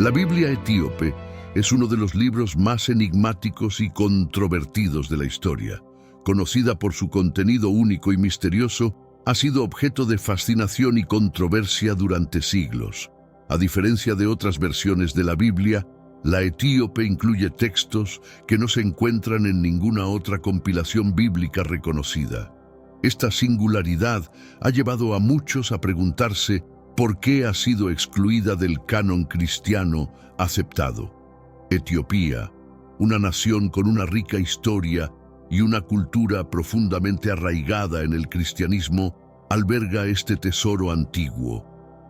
La Biblia etíope es uno de los libros más enigmáticos y controvertidos de la historia. Conocida por su contenido único y misterioso, ha sido objeto de fascinación y controversia durante siglos. A diferencia de otras versiones de la Biblia, la etíope incluye textos que no se encuentran en ninguna otra compilación bíblica reconocida. Esta singularidad ha llevado a muchos a preguntarse por qué ha sido excluida del canon cristiano aceptado. Etiopía, una nación con una rica historia y una cultura profundamente arraigada en el cristianismo, alberga este tesoro antiguo.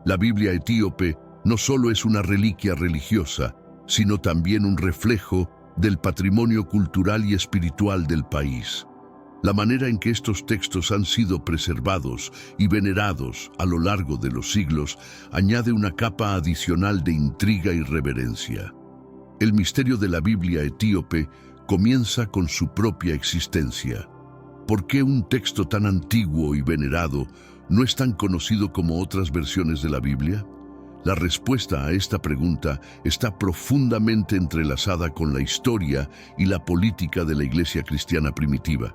La Biblia etíope no solo es una reliquia religiosa, sino también un reflejo del patrimonio cultural y espiritual del país. La manera en que estos textos han sido preservados y venerados a lo largo de los siglos añade una capa adicional de intriga y reverencia. El misterio de la Biblia etíope comienza con su propia existencia. ¿Por qué un texto tan antiguo y venerado no es tan conocido como otras versiones de la Biblia? La respuesta a esta pregunta está profundamente entrelazada con la historia y la política de la Iglesia cristiana primitiva.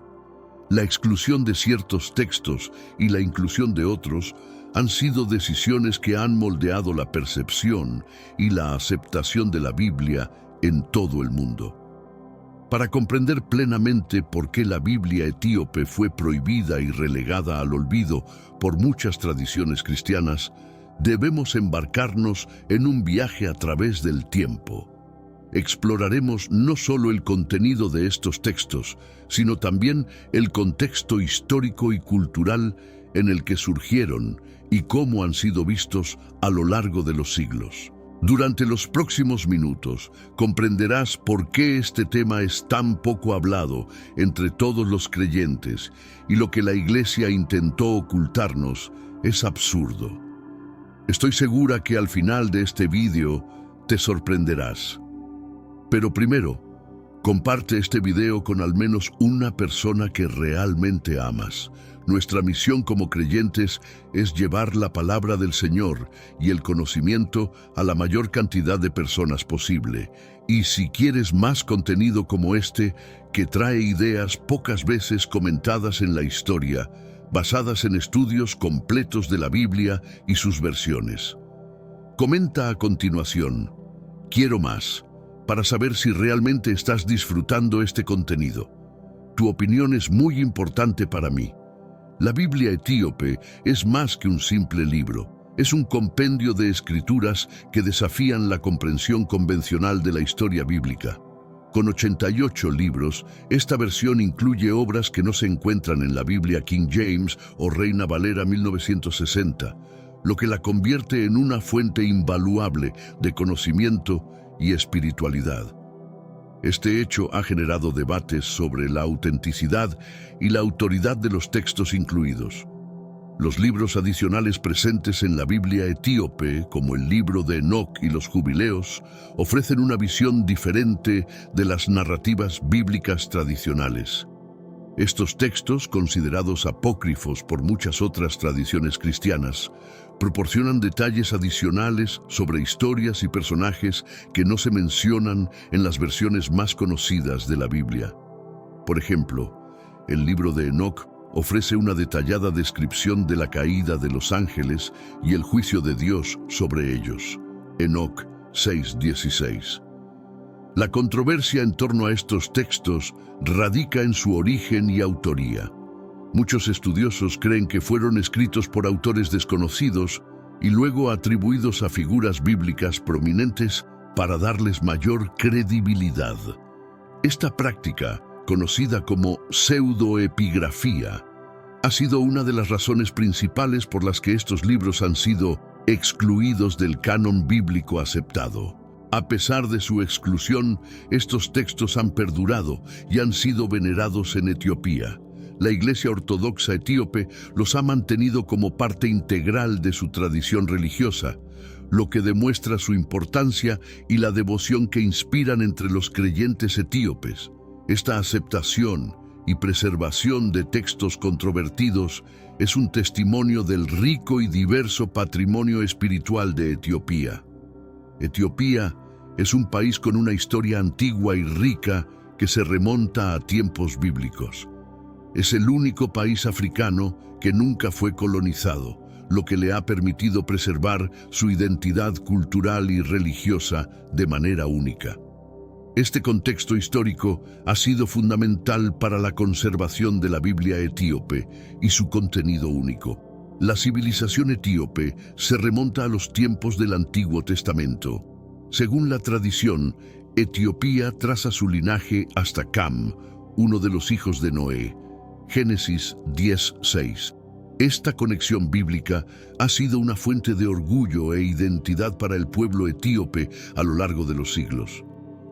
La exclusión de ciertos textos y la inclusión de otros han sido decisiones que han moldeado la percepción y la aceptación de la Biblia en todo el mundo. Para comprender plenamente por qué la Biblia etíope fue prohibida y relegada al olvido por muchas tradiciones cristianas, debemos embarcarnos en un viaje a través del tiempo. Exploraremos no solo el contenido de estos textos, sino también el contexto histórico y cultural en el que surgieron y cómo han sido vistos a lo largo de los siglos. Durante los próximos minutos comprenderás por qué este tema es tan poco hablado entre todos los creyentes y lo que la Iglesia intentó ocultarnos es absurdo. Estoy segura que al final de este vídeo te sorprenderás. Pero primero, comparte este video con al menos una persona que realmente amas. Nuestra misión como creyentes es llevar la palabra del Señor y el conocimiento a la mayor cantidad de personas posible. Y si quieres más contenido como este, que trae ideas pocas veces comentadas en la historia, basadas en estudios completos de la Biblia y sus versiones. Comenta a continuación, "Quiero más", para saber si realmente estás disfrutando este contenido. Tu opinión es muy importante para mí. La Biblia etíope es más que un simple libro. Es un compendio de escrituras que desafían la comprensión convencional de la historia bíblica. Con 88 libros, esta versión incluye obras que no se encuentran en la Biblia King James o Reina Valera 1960, lo que la convierte en una fuente invaluable de conocimiento y espiritualidad. Este hecho ha generado debates sobre la autenticidad y la autoridad de los textos incluidos. Los libros adicionales presentes en la Biblia etíope, como el libro de Enoc y los Jubileos, ofrecen una visión diferente de las narrativas bíblicas tradicionales. Estos textos, considerados apócrifos por muchas otras tradiciones cristianas, proporcionan detalles adicionales sobre historias y personajes que no se mencionan en las versiones más conocidas de la Biblia. Por ejemplo, el libro de Enoc ofrece una detallada descripción de la caída de los ángeles y el juicio de Dios sobre ellos. Enoc 6:16. La controversia en torno a estos textos radica en su origen y autoría. Muchos estudiosos creen que fueron escritos por autores desconocidos y luego atribuidos a figuras bíblicas prominentes para darles mayor credibilidad. Esta práctica, conocida como pseudoepigrafía, ha sido una de las razones principales por las que estos libros han sido excluidos del canon bíblico aceptado. A pesar de su exclusión, estos textos han perdurado y han sido venerados en Etiopía. La Iglesia Ortodoxa etíope los ha mantenido como parte integral de su tradición religiosa, lo que demuestra su importancia y la devoción que inspiran entre los creyentes etíopes. Esta aceptación y preservación de textos controvertidos es un testimonio del rico y diverso patrimonio espiritual de Etiopía. Etiopía es un país con una historia antigua y rica que se remonta a tiempos bíblicos. Es el único país africano que nunca fue colonizado, lo que le ha permitido preservar su identidad cultural y religiosa de manera única. Este contexto histórico ha sido fundamental para la conservación de la Biblia etíope y su contenido único. La civilización etíope se remonta a los tiempos del Antiguo Testamento. Según la tradición, Etiopía traza su linaje hasta Cam, uno de los hijos de Noé. Génesis 10:6. Esta conexión bíblica ha sido una fuente de orgullo e identidad para el pueblo etíope a lo largo de los siglos.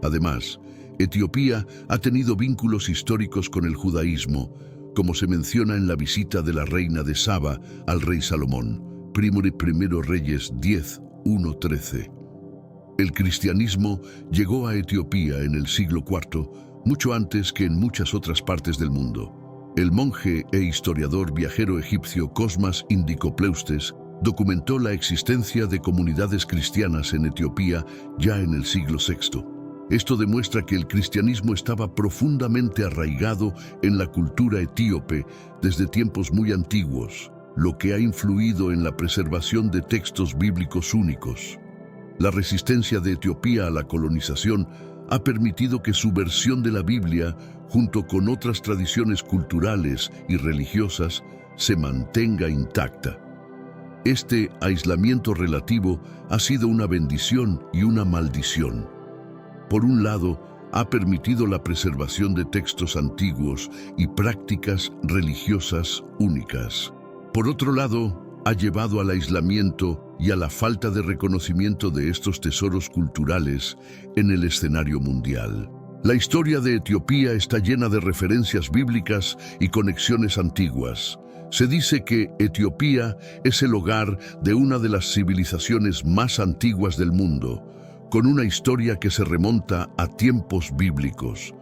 Además, Etiopía ha tenido vínculos históricos con el judaísmo, como se menciona en la visita de la reina de Saba al rey Salomón, Primero Reyes 10:1-13. El cristianismo llegó a Etiopía en el siglo IV, mucho antes que en muchas otras partes del mundo. El monje e historiador viajero egipcio Cosmas Indicopleustes documentó la existencia de comunidades cristianas en Etiopía ya en el siglo VI. Esto demuestra que el cristianismo estaba profundamente arraigado en la cultura etíope desde tiempos muy antiguos, lo que ha influido en la preservación de textos bíblicos únicos. La resistencia de Etiopía a la colonización ha permitido que su versión de la Biblia, junto con otras tradiciones culturales y religiosas, se mantenga intacta. Este aislamiento relativo ha sido una bendición y una maldición. Por un lado, ha permitido la preservación de textos antiguos y prácticas religiosas únicas. Por otro lado, ha llevado al aislamiento y a la falta de reconocimiento de estos tesoros culturales en el escenario mundial. La historia de Etiopía está llena de referencias bíblicas y conexiones antiguas. Se dice que Etiopía es el hogar de una de las civilizaciones más antiguas del mundo, con una historia que se remonta a tiempos bíblicos.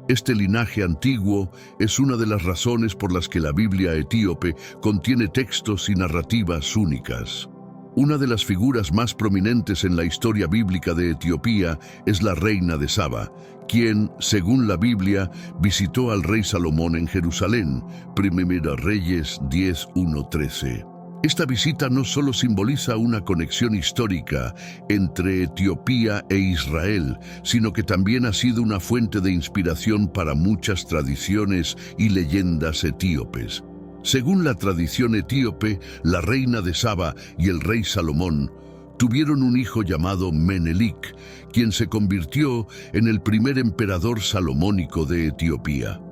Este linaje antiguo es una de las razones por las que la Biblia etíope contiene textos y narrativas únicas. Una de las figuras más prominentes en la historia bíblica de Etiopía es la reina de Saba, quien, según la Biblia, visitó al rey Salomón en Jerusalén, Primera Reyes 10:1-13. Esta visita no solo simboliza una conexión histórica entre Etiopía e Israel, sino que también ha sido una fuente de inspiración para muchas tradiciones y leyendas etíopes. Según la tradición etíope, la reina de Saba y el rey Salomón tuvieron un hijo llamado Menelik, quien se convirtió en el primer emperador salomónico de Etiopía.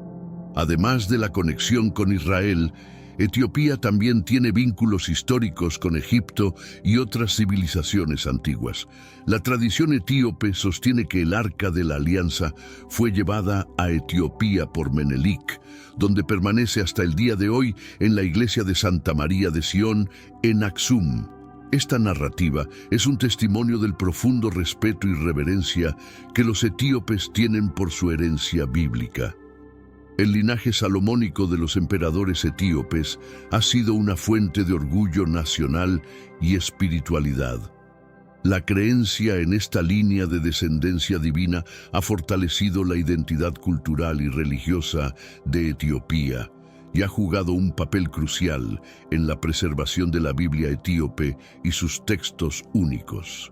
Además de la conexión con Israel, Etiopía también tiene vínculos históricos con Egipto y otras civilizaciones antiguas. La tradición etíope sostiene que el Arca de la Alianza fue llevada a Etiopía por Menelik, donde permanece hasta el día de hoy en la iglesia de Santa María de Sion, en Aksum. Esta narrativa es un testimonio del profundo respeto y reverencia que los etíopes tienen por su herencia bíblica. El linaje salomónico de los emperadores etíopes ha sido una fuente de orgullo nacional y espiritualidad. La creencia en esta línea de descendencia divina ha fortalecido la identidad cultural y religiosa de Etiopía y ha jugado un papel crucial en la preservación de la Biblia etíope y sus textos únicos.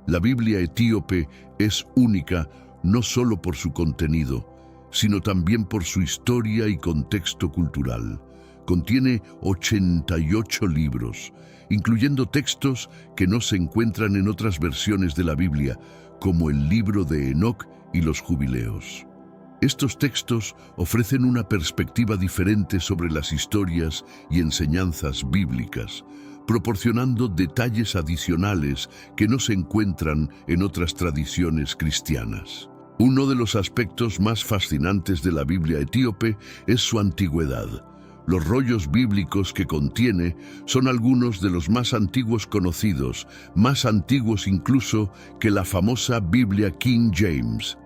La Biblia etíope es única no solo por su contenido, sino también por su historia y contexto cultural. Contiene 88 libros, incluyendo textos que no se encuentran en otras versiones de la Biblia, como el libro de Enoc y los Jubileos. Estos textos ofrecen una perspectiva diferente sobre las historias y enseñanzas bíblicas, proporcionando detalles adicionales que no se encuentran en otras tradiciones cristianas. Uno de los aspectos más fascinantes de la Biblia etíope es su antigüedad. Los rollos bíblicos que contiene son algunos de los más antiguos conocidos, más antiguos incluso que la famosa Biblia King James.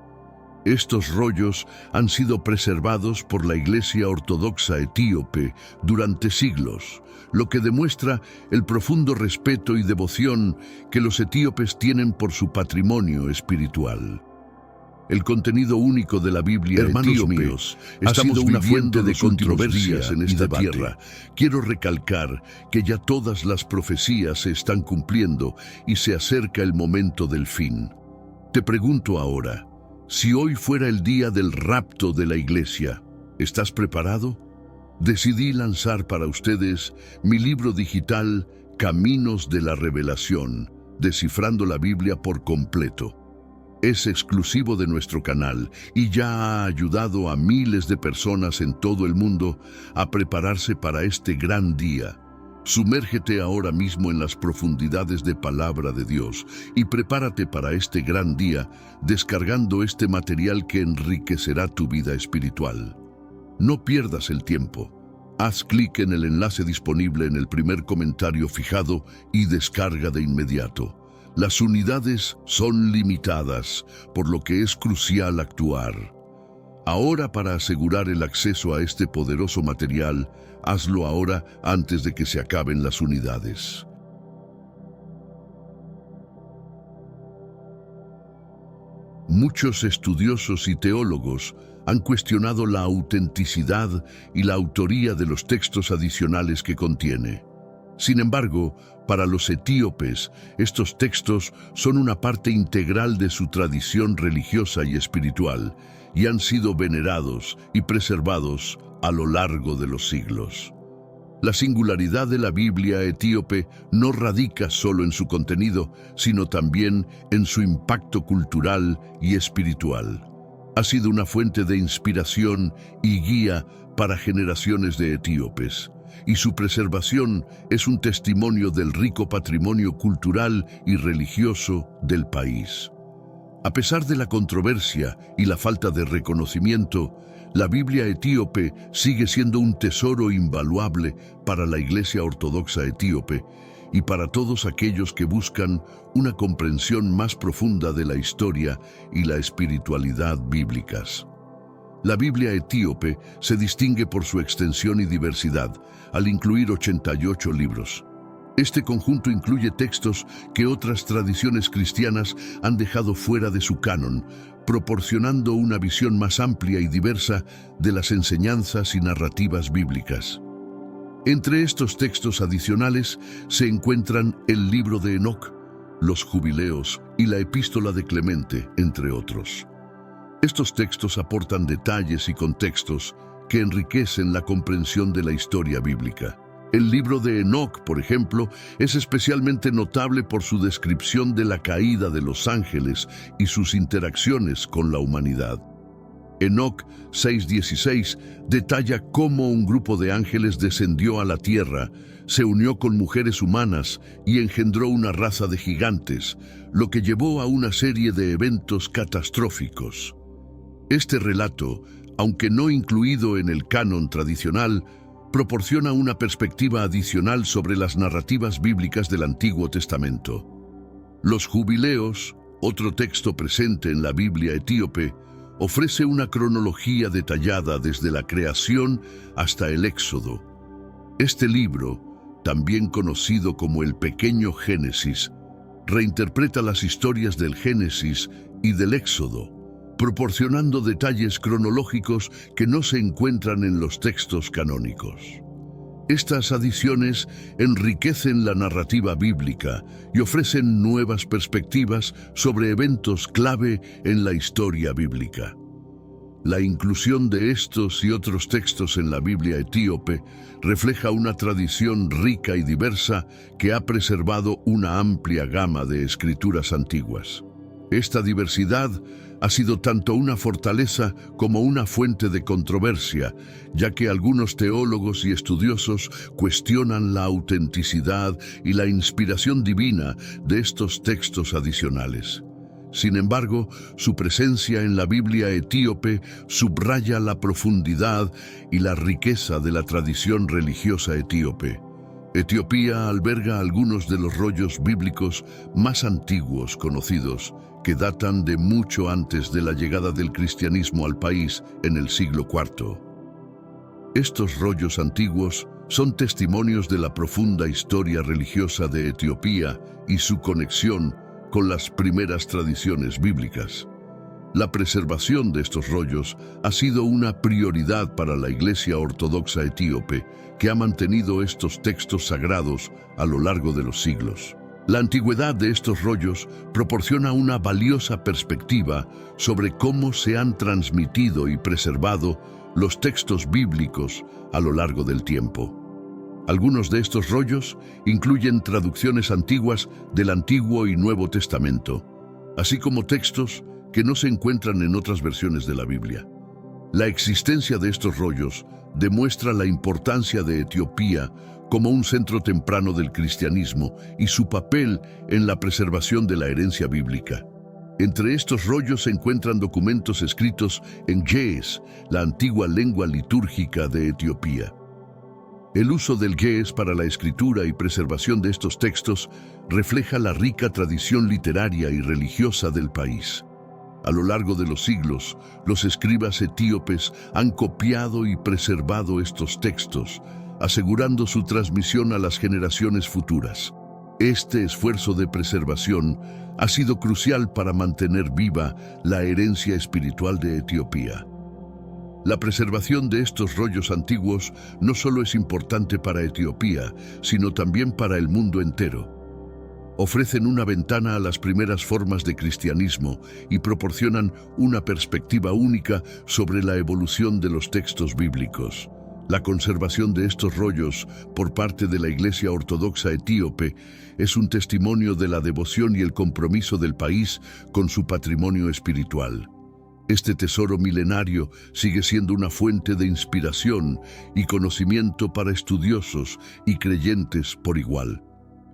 Estos rollos han sido preservados por la Iglesia Ortodoxa Etíope durante siglos, lo que demuestra el profundo respeto y devoción que los etíopes tienen por su patrimonio espiritual. El contenido único de la Biblia, hermanos míos, ha sido una fuente de controversias en esta tierra. Quiero recalcar que ya todas las profecías se están cumpliendo y se acerca el momento del fin. Te pregunto ahora, si hoy fuera el día del rapto de la Iglesia, ¿estás preparado? Decidí lanzar para ustedes mi libro digital Caminos de la Revelación, descifrando la Biblia por completo. Es exclusivo de nuestro canal y ya ha ayudado a miles de personas en todo el mundo a prepararse para este gran día. Sumérgete ahora mismo en las profundidades de Palabra de Dios y prepárate para este gran día descargando este material que enriquecerá tu vida espiritual. No pierdas el tiempo. Haz clic en el enlace disponible en el primer comentario fijado y descarga de inmediato. Las unidades son limitadas, por lo que es crucial actuar. Ahora, para asegurar el acceso a este poderoso material, hazlo ahora antes de que se acaben las unidades. Muchos estudiosos y teólogos han cuestionado la autenticidad y la autoría de los textos adicionales que contiene. Sin embargo, para los etíopes, estos textos son una parte integral de su tradición religiosa y espiritual y han sido venerados y preservados a lo largo de los siglos. La singularidad de la Biblia etíope no radica solo en su contenido, sino también en su impacto cultural y espiritual. Ha sido una fuente de inspiración y guía para generaciones de etíopes, y su preservación es un testimonio del rico patrimonio cultural y religioso del país. A pesar de la controversia y la falta de reconocimiento, la Biblia etíope sigue siendo un tesoro invaluable para la Iglesia Ortodoxa etíope y para todos aquellos que buscan una comprensión más profunda de la historia y la espiritualidad bíblicas. La Biblia etíope se distingue por su extensión y diversidad, al incluir 88 libros. Este conjunto incluye textos que otras tradiciones cristianas han dejado fuera de su canon, proporcionando una visión más amplia y diversa de las enseñanzas y narrativas bíblicas. Entre estos textos adicionales se encuentran el libro de Enoc, los Jubileos y la Epístola de Clemente, entre otros. Estos textos aportan detalles y contextos que enriquecen la comprensión de la historia bíblica. El libro de Enoc, por ejemplo, es especialmente notable por su descripción de la caída de los ángeles y sus interacciones con la humanidad. Enoc 6:16 detalla cómo un grupo de ángeles descendió a la tierra, se unió con mujeres humanas y engendró una raza de gigantes, lo que llevó a una serie de eventos catastróficos. Este relato, aunque no incluido en el canon tradicional, proporciona una perspectiva adicional sobre las narrativas bíblicas del Antiguo Testamento. Los Jubileos, otro texto presente en la Biblia etíope, ofrece una cronología detallada desde la creación hasta el Éxodo. Este libro, también conocido como el Pequeño Génesis, reinterpreta las historias del Génesis y del Éxodo, proporcionando detalles cronológicos que no se encuentran en los textos canónicos. Estas adiciones enriquecen la narrativa bíblica y ofrecen nuevas perspectivas sobre eventos clave en la historia bíblica. La inclusión de estos y otros textos en la Biblia etíope refleja una tradición rica y diversa que ha preservado una amplia gama de escrituras antiguas. Esta diversidad ha sido tanto una fortaleza como una fuente de controversia, ya que algunos teólogos y estudiosos cuestionan la autenticidad y la inspiración divina de estos textos adicionales. Sin embargo, su presencia en la Biblia etíope subraya la profundidad y la riqueza de la tradición religiosa etíope. Etiopía alberga algunos de los rollos bíblicos más antiguos conocidos, que datan de mucho antes de la llegada del cristianismo al país en el siglo IV. Estos rollos antiguos son testimonios de la profunda historia religiosa de Etiopía y su conexión con las primeras tradiciones bíblicas. La preservación de estos rollos ha sido una prioridad para la Iglesia Ortodoxa Etíope, que ha mantenido estos textos sagrados a lo largo de los siglos. La antigüedad de estos rollos proporciona una valiosa perspectiva sobre cómo se han transmitido y preservado los textos bíblicos a lo largo del tiempo. Algunos de estos rollos incluyen traducciones antiguas del Antiguo y Nuevo Testamento, así como textos que no se encuentran en otras versiones de la Biblia. La existencia de estos rollos demuestra la importancia de Etiopía como un centro temprano del cristianismo y su papel en la preservación de la herencia bíblica. Entre estos rollos se encuentran documentos escritos en ge'ez, la antigua lengua litúrgica de Etiopía. El uso del ge'ez para la escritura y preservación de estos textos refleja la rica tradición literaria y religiosa del país. A lo largo de los siglos, los escribas etíopes han copiado y preservado estos textos, asegurando su transmisión a las generaciones futuras. Este esfuerzo de preservación ha sido crucial para mantener viva la herencia espiritual de Etiopía. La preservación de estos rollos antiguos no solo es importante para Etiopía, sino también para el mundo entero. Ofrecen una ventana a las primeras formas de cristianismo y proporcionan una perspectiva única sobre la evolución de los textos bíblicos. La conservación de estos rollos por parte de la Iglesia Ortodoxa Etíope es un testimonio de la devoción y el compromiso del país con su patrimonio espiritual. Este tesoro milenario sigue siendo una fuente de inspiración y conocimiento para estudiosos y creyentes por igual.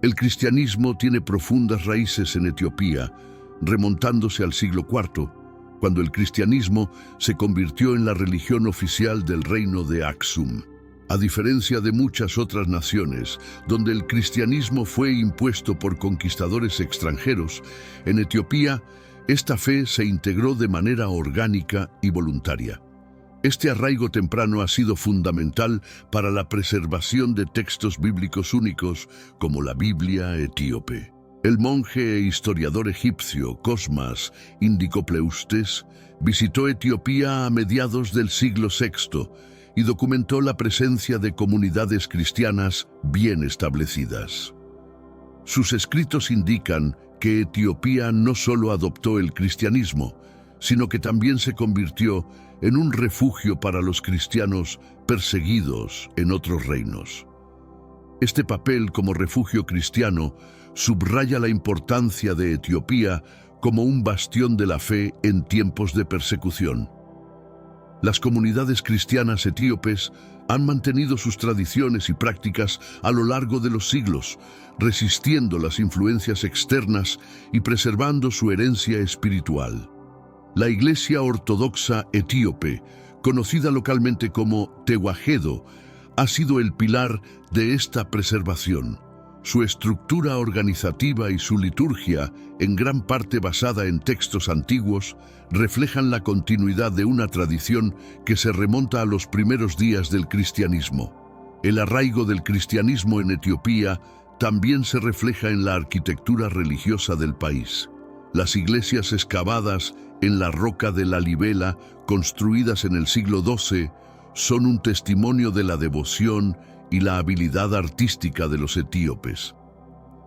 El cristianismo tiene profundas raíces en Etiopía, remontándose al siglo IV, cuando el cristianismo se convirtió en la religión oficial del reino de Aksum. A diferencia de muchas otras naciones, donde el cristianismo fue impuesto por conquistadores extranjeros, en Etiopía esta fe se integró de manera orgánica y voluntaria. Este arraigo temprano ha sido fundamental para la preservación de textos bíblicos únicos como la Biblia etíope. El monje e historiador egipcio Cosmas Indicopleustes visitó Etiopía a mediados del siglo VI y documentó la presencia de comunidades cristianas bien establecidas. Sus escritos indican que Etiopía no solo adoptó el cristianismo, sino que también se convirtió en un refugio para los cristianos perseguidos en otros reinos. Este papel como refugio cristiano subraya la importancia de Etiopía como un bastión de la fe en tiempos de persecución. Las comunidades cristianas etíopes han mantenido sus tradiciones y prácticas a lo largo de los siglos, resistiendo las influencias externas y preservando su herencia espiritual. La Iglesia Ortodoxa Etíope, conocida localmente como Tewahedo, ha sido el pilar de esta preservación. Su estructura organizativa y su liturgia, en gran parte basada en textos antiguos, reflejan la continuidad de una tradición que se remonta a los primeros días del cristianismo. El arraigo del cristianismo en Etiopía también se refleja en la arquitectura religiosa del país. Las iglesias excavadas en la roca de Lalibela, construidas en el siglo XII, son un testimonio de la devoción y la habilidad artística de los etíopes.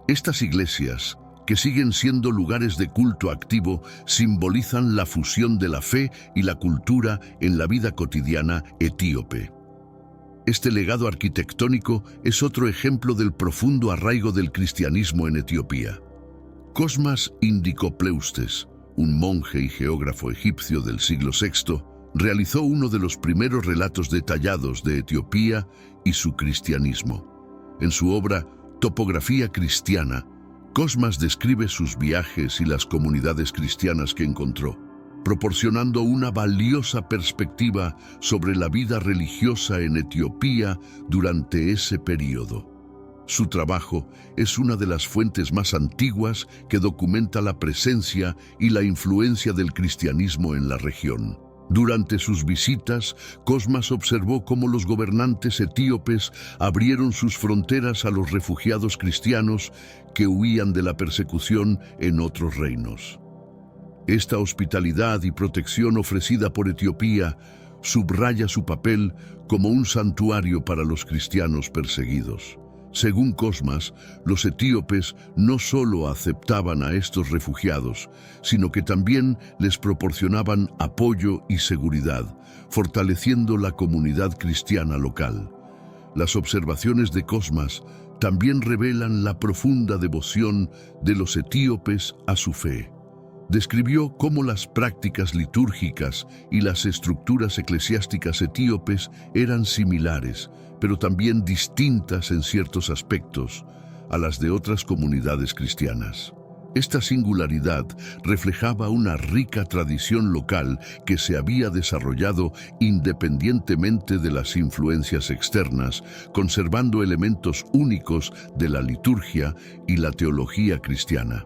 Estas iglesias, que siguen siendo lugares de culto activo, simbolizan la fusión de la fe y la cultura en la vida cotidiana etíope. Este legado arquitectónico es otro ejemplo del profundo arraigo del cristianismo en Etiopía. Cosmas Indicopleustes, un monje y geógrafo egipcio del siglo VI, realizó uno de los primeros relatos detallados de Etiopía y su cristianismo. En su obra Topografía Cristiana, Cosmas describe sus viajes y las comunidades cristianas que encontró, proporcionando una valiosa perspectiva sobre la vida religiosa en Etiopía durante ese período. Su trabajo es una de las fuentes más antiguas que documenta la presencia y la influencia del cristianismo en la región. Durante sus visitas, Cosmas observó cómo los gobernantes etíopes abrieron sus fronteras a los refugiados cristianos que huían de la persecución en otros reinos. Esta hospitalidad y protección ofrecida por Etiopía subraya su papel como un santuario para los cristianos perseguidos. Según Cosmas, los etíopes no solo aceptaban a estos refugiados, sino que también les proporcionaban apoyo y seguridad, fortaleciendo la comunidad cristiana local. Las observaciones de Cosmas también revelan la profunda devoción de los etíopes a su fe. Describió cómo las prácticas litúrgicas y las estructuras eclesiásticas etíopes eran similares, pero también distintas en ciertos aspectos a las de otras comunidades cristianas. Esta singularidad reflejaba una rica tradición local que se había desarrollado independientemente de las influencias externas, conservando elementos únicos de la liturgia y la teología cristiana.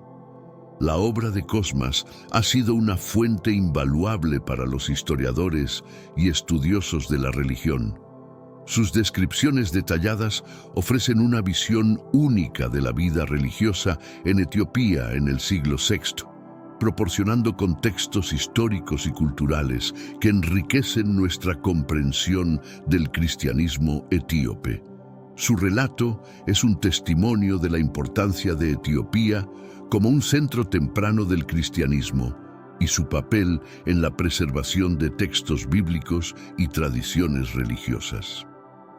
La obra de Cosmas ha sido una fuente invaluable para los historiadores y estudiosos de la religión. Sus descripciones detalladas ofrecen una visión única de la vida religiosa en Etiopía en el siglo VI, proporcionando contextos históricos y culturales que enriquecen nuestra comprensión del cristianismo etíope. Su relato es un testimonio de la importancia de Etiopía como un centro temprano del cristianismo y su papel en la preservación de textos bíblicos y tradiciones religiosas.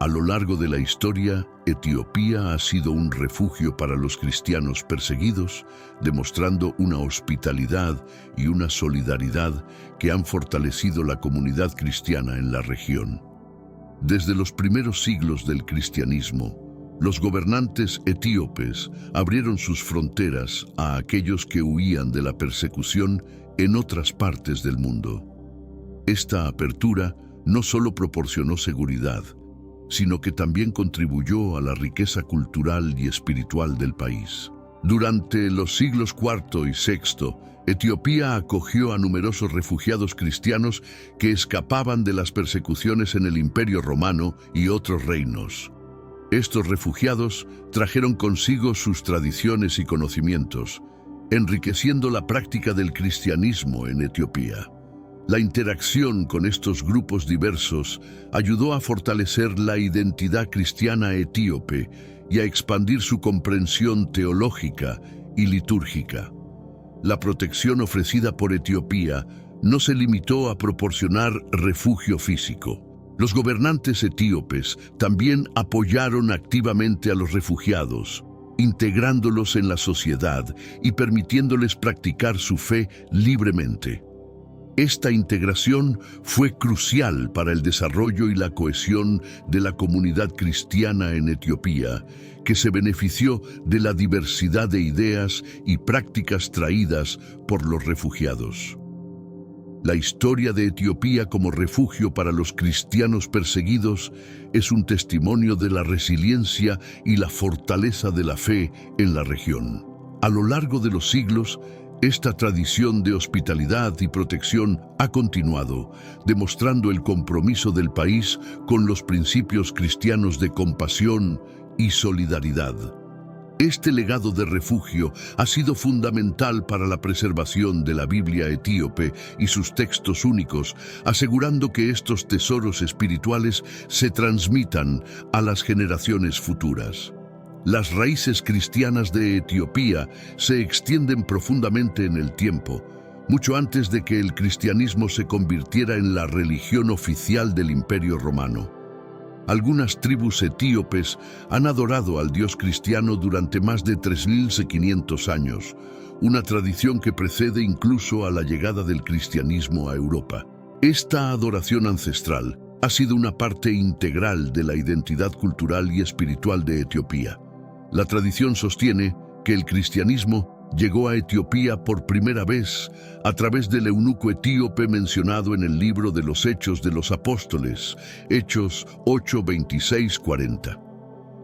A lo largo de la historia, Etiopía ha sido un refugio para los cristianos perseguidos, demostrando una hospitalidad y una solidaridad que han fortalecido la comunidad cristiana en la región. Desde los primeros siglos del cristianismo, los gobernantes etíopes abrieron sus fronteras a aquellos que huían de la persecución en otras partes del mundo. Esta apertura no solo proporcionó seguridad, sino que también contribuyó a la riqueza cultural y espiritual del país. Durante los siglos IV y VI, Etiopía acogió a numerosos refugiados cristianos que escapaban de las persecuciones en el Imperio Romano y otros reinos. Estos refugiados trajeron consigo sus tradiciones y conocimientos, enriqueciendo la práctica del cristianismo en Etiopía. La interacción con estos grupos diversos ayudó a fortalecer la identidad cristiana etíope y a expandir su comprensión teológica y litúrgica. La protección ofrecida por Etiopía no se limitó a proporcionar refugio físico. Los gobernantes etíopes también apoyaron activamente a los refugiados, integrándolos en la sociedad y permitiéndoles practicar su fe libremente. Esta integración fue crucial para el desarrollo y la cohesión de la comunidad cristiana en Etiopía, que se benefició de la diversidad de ideas y prácticas traídas por los refugiados. La historia de Etiopía como refugio para los cristianos perseguidos es un testimonio de la resiliencia y la fortaleza de la fe en la región. A lo largo de los siglos, esta tradición de hospitalidad y protección ha continuado, demostrando el compromiso del país con los principios cristianos de compasión y solidaridad. Este legado de refugio ha sido fundamental para la preservación de la Biblia etíope y sus textos únicos, asegurando que estos tesoros espirituales se transmitan a las generaciones futuras. Las raíces cristianas de Etiopía se extienden profundamente en el tiempo, mucho antes de que el cristianismo se convirtiera en la religión oficial del Imperio Romano. Algunas tribus etíopes han adorado al Dios cristiano durante más de 3.500 años, una tradición que precede incluso a la llegada del cristianismo a Europa. Esta adoración ancestral ha sido una parte integral de la identidad cultural y espiritual de Etiopía. La tradición sostiene que el cristianismo llegó a Etiopía por primera vez a través del eunuco etíope mencionado en el libro de los Hechos de los Apóstoles, Hechos 8:26-40.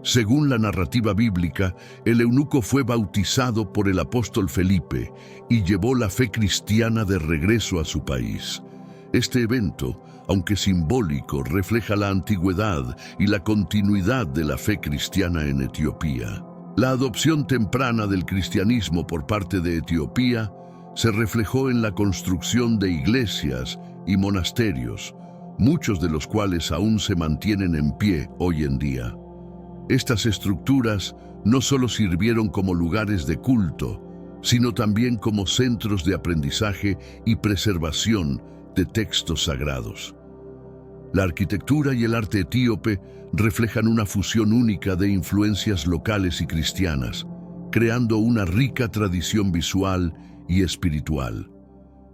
Según la narrativa bíblica, el eunuco fue bautizado por el apóstol Felipe y llevó la fe cristiana de regreso a su país. Este evento, aunque simbólico, refleja la antigüedad y la continuidad de la fe cristiana en Etiopía. La adopción temprana del cristianismo por parte de Etiopía se reflejó en la construcción de iglesias y monasterios, muchos de los cuales aún se mantienen en pie hoy en día. Estas estructuras no solo sirvieron como lugares de culto, sino también como centros de aprendizaje y preservación de textos sagrados. La arquitectura y el arte etíope reflejan una fusión única de influencias locales y cristianas, creando una rica tradición visual y espiritual.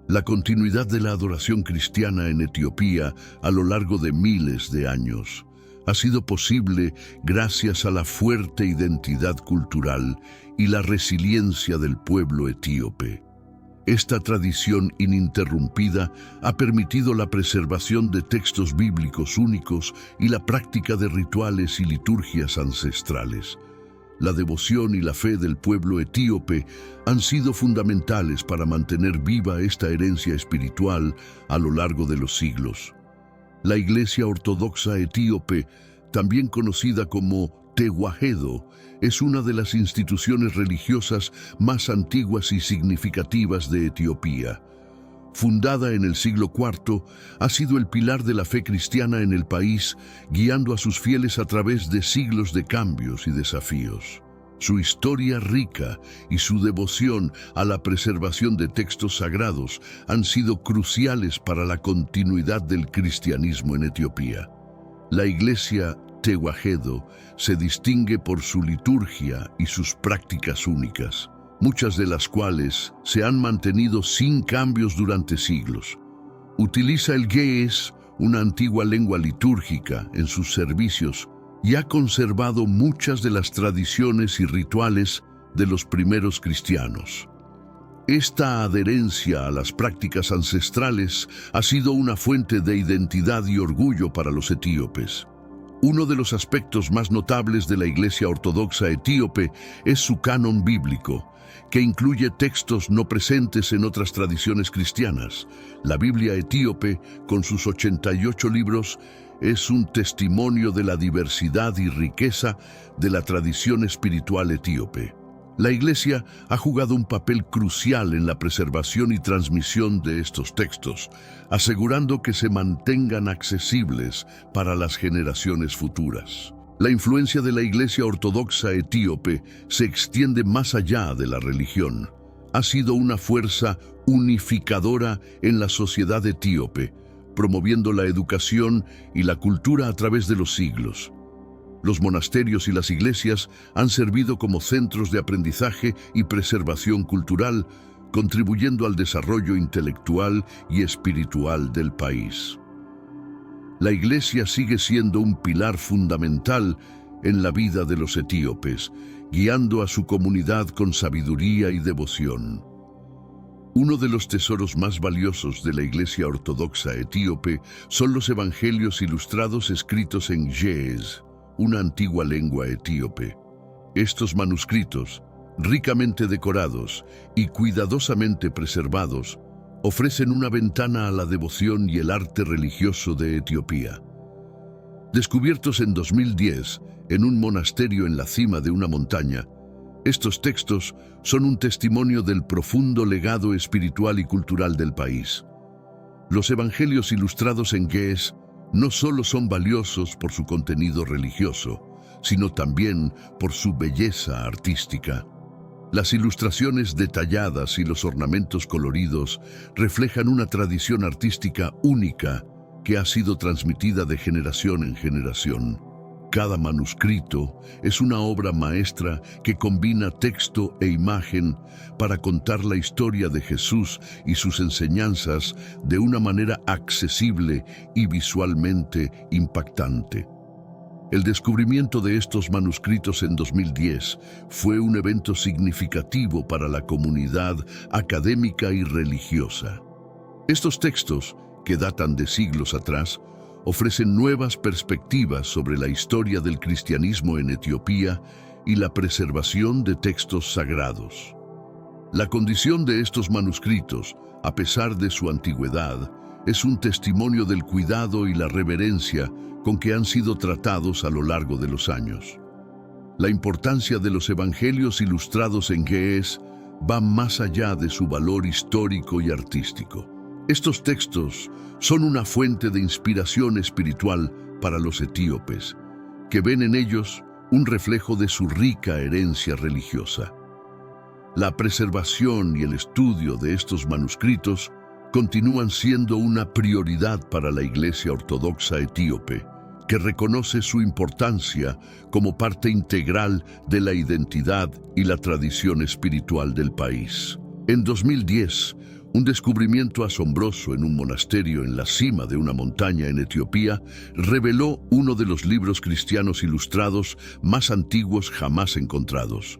La continuidad de la adoración cristiana en Etiopía a lo largo de miles de años ha sido posible gracias a la fuerte identidad cultural y la resiliencia del pueblo etíope. Esta tradición ininterrumpida ha permitido la preservación de textos bíblicos únicos y la práctica de rituales y liturgias ancestrales. La devoción y la fe del pueblo etíope han sido fundamentales para mantener viva esta herencia espiritual a lo largo de los siglos. La Iglesia Ortodoxa Etíope, también conocida como Tewahedo, es una de las instituciones religiosas más antiguas y significativas de Etiopía. Fundada en el siglo IV, ha sido el pilar de la fe cristiana en el país, guiando a sus fieles a través de siglos de cambios y desafíos. Su historia rica y su devoción a la preservación de textos sagrados han sido cruciales para la continuidad del cristianismo en Etiopía. La Iglesia Tewahedo se distingue por su liturgia y sus prácticas únicas, muchas de las cuales se han mantenido sin cambios durante siglos. Utiliza el ge'ez, una antigua lengua litúrgica, en sus servicios y ha conservado muchas de las tradiciones y rituales de los primeros cristianos. Esta adherencia a las prácticas ancestrales ha sido una fuente de identidad y orgullo para los etíopes. Uno de los aspectos más notables de la Iglesia Ortodoxa Etíope es su canon bíblico, que incluye textos no presentes en otras tradiciones cristianas. La Biblia etíope, con sus 88 libros, es un testimonio de la diversidad y riqueza de la tradición espiritual etíope. La Iglesia ha jugado un papel crucial en la preservación y transmisión de estos textos, asegurando que se mantengan accesibles para las generaciones futuras. La influencia de la Iglesia Ortodoxa Etíope se extiende más allá de la religión. Ha sido una fuerza unificadora en la sociedad etíope, promoviendo la educación y la cultura a través de los siglos. Los monasterios y las iglesias han servido como centros de aprendizaje y preservación cultural, contribuyendo al desarrollo intelectual y espiritual del país. La Iglesia sigue siendo un pilar fundamental en la vida de los etíopes, guiando a su comunidad con sabiduría y devoción. Uno de los tesoros más valiosos de la Iglesia Ortodoxa Etíope son los evangelios ilustrados escritos en ge'ez, una antigua lengua etíope. Estos manuscritos, ricamente decorados y cuidadosamente preservados, ofrecen una ventana a la devoción y el arte religioso de Etiopía. Descubiertos en 2010 en un monasterio en la cima de una montaña, estos textos son un testimonio del profundo legado espiritual y cultural del país. Los evangelios ilustrados en ge'ez no solo son valiosos por su contenido religioso, sino también por su belleza artística. Las ilustraciones detalladas y los ornamentos coloridos reflejan una tradición artística única que ha sido transmitida de generación en generación. Cada manuscrito es una obra maestra que combina texto e imagen para contar la historia de Jesús y sus enseñanzas de una manera accesible y visualmente impactante. El descubrimiento de estos manuscritos en 2010 fue un evento significativo para la comunidad académica y religiosa. Estos textos, que datan de siglos atrás, ofrecen nuevas perspectivas sobre la historia del cristianismo en Etiopía y la preservación de textos sagrados. La condición de estos manuscritos, a pesar de su antigüedad, es un testimonio del cuidado y la reverencia con que han sido tratados a lo largo de los años. La importancia de los evangelios ilustrados en Ge'ez va más allá de su valor histórico y artístico. Estos textos son una fuente de inspiración espiritual para los etíopes, que ven en ellos un reflejo de su rica herencia religiosa. La preservación y el estudio de estos manuscritos continúan siendo una prioridad para la Iglesia Ortodoxa etíope, que reconoce su importancia como parte integral de la identidad y la tradición espiritual del país. En 2010, un descubrimiento asombroso en un monasterio en la cima de una montaña en Etiopía reveló uno de los libros cristianos ilustrados más antiguos jamás encontrados.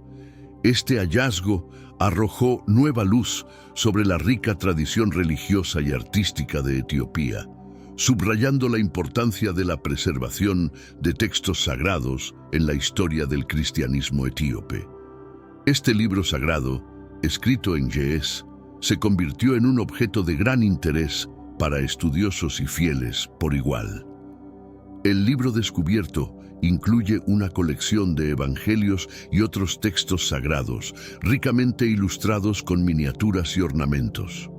Este hallazgo arrojó nueva luz sobre la rica tradición religiosa y artística de Etiopía, subrayando la importancia de la preservación de textos sagrados en la historia del cristianismo etíope. Este libro sagrado, escrito en Ge'ez, se convirtió en un objeto de gran interés para estudiosos y fieles por igual. El libro descubierto incluye una colección de evangelios y otros textos sagrados, ricamente ilustrados con miniaturas y ornamentos.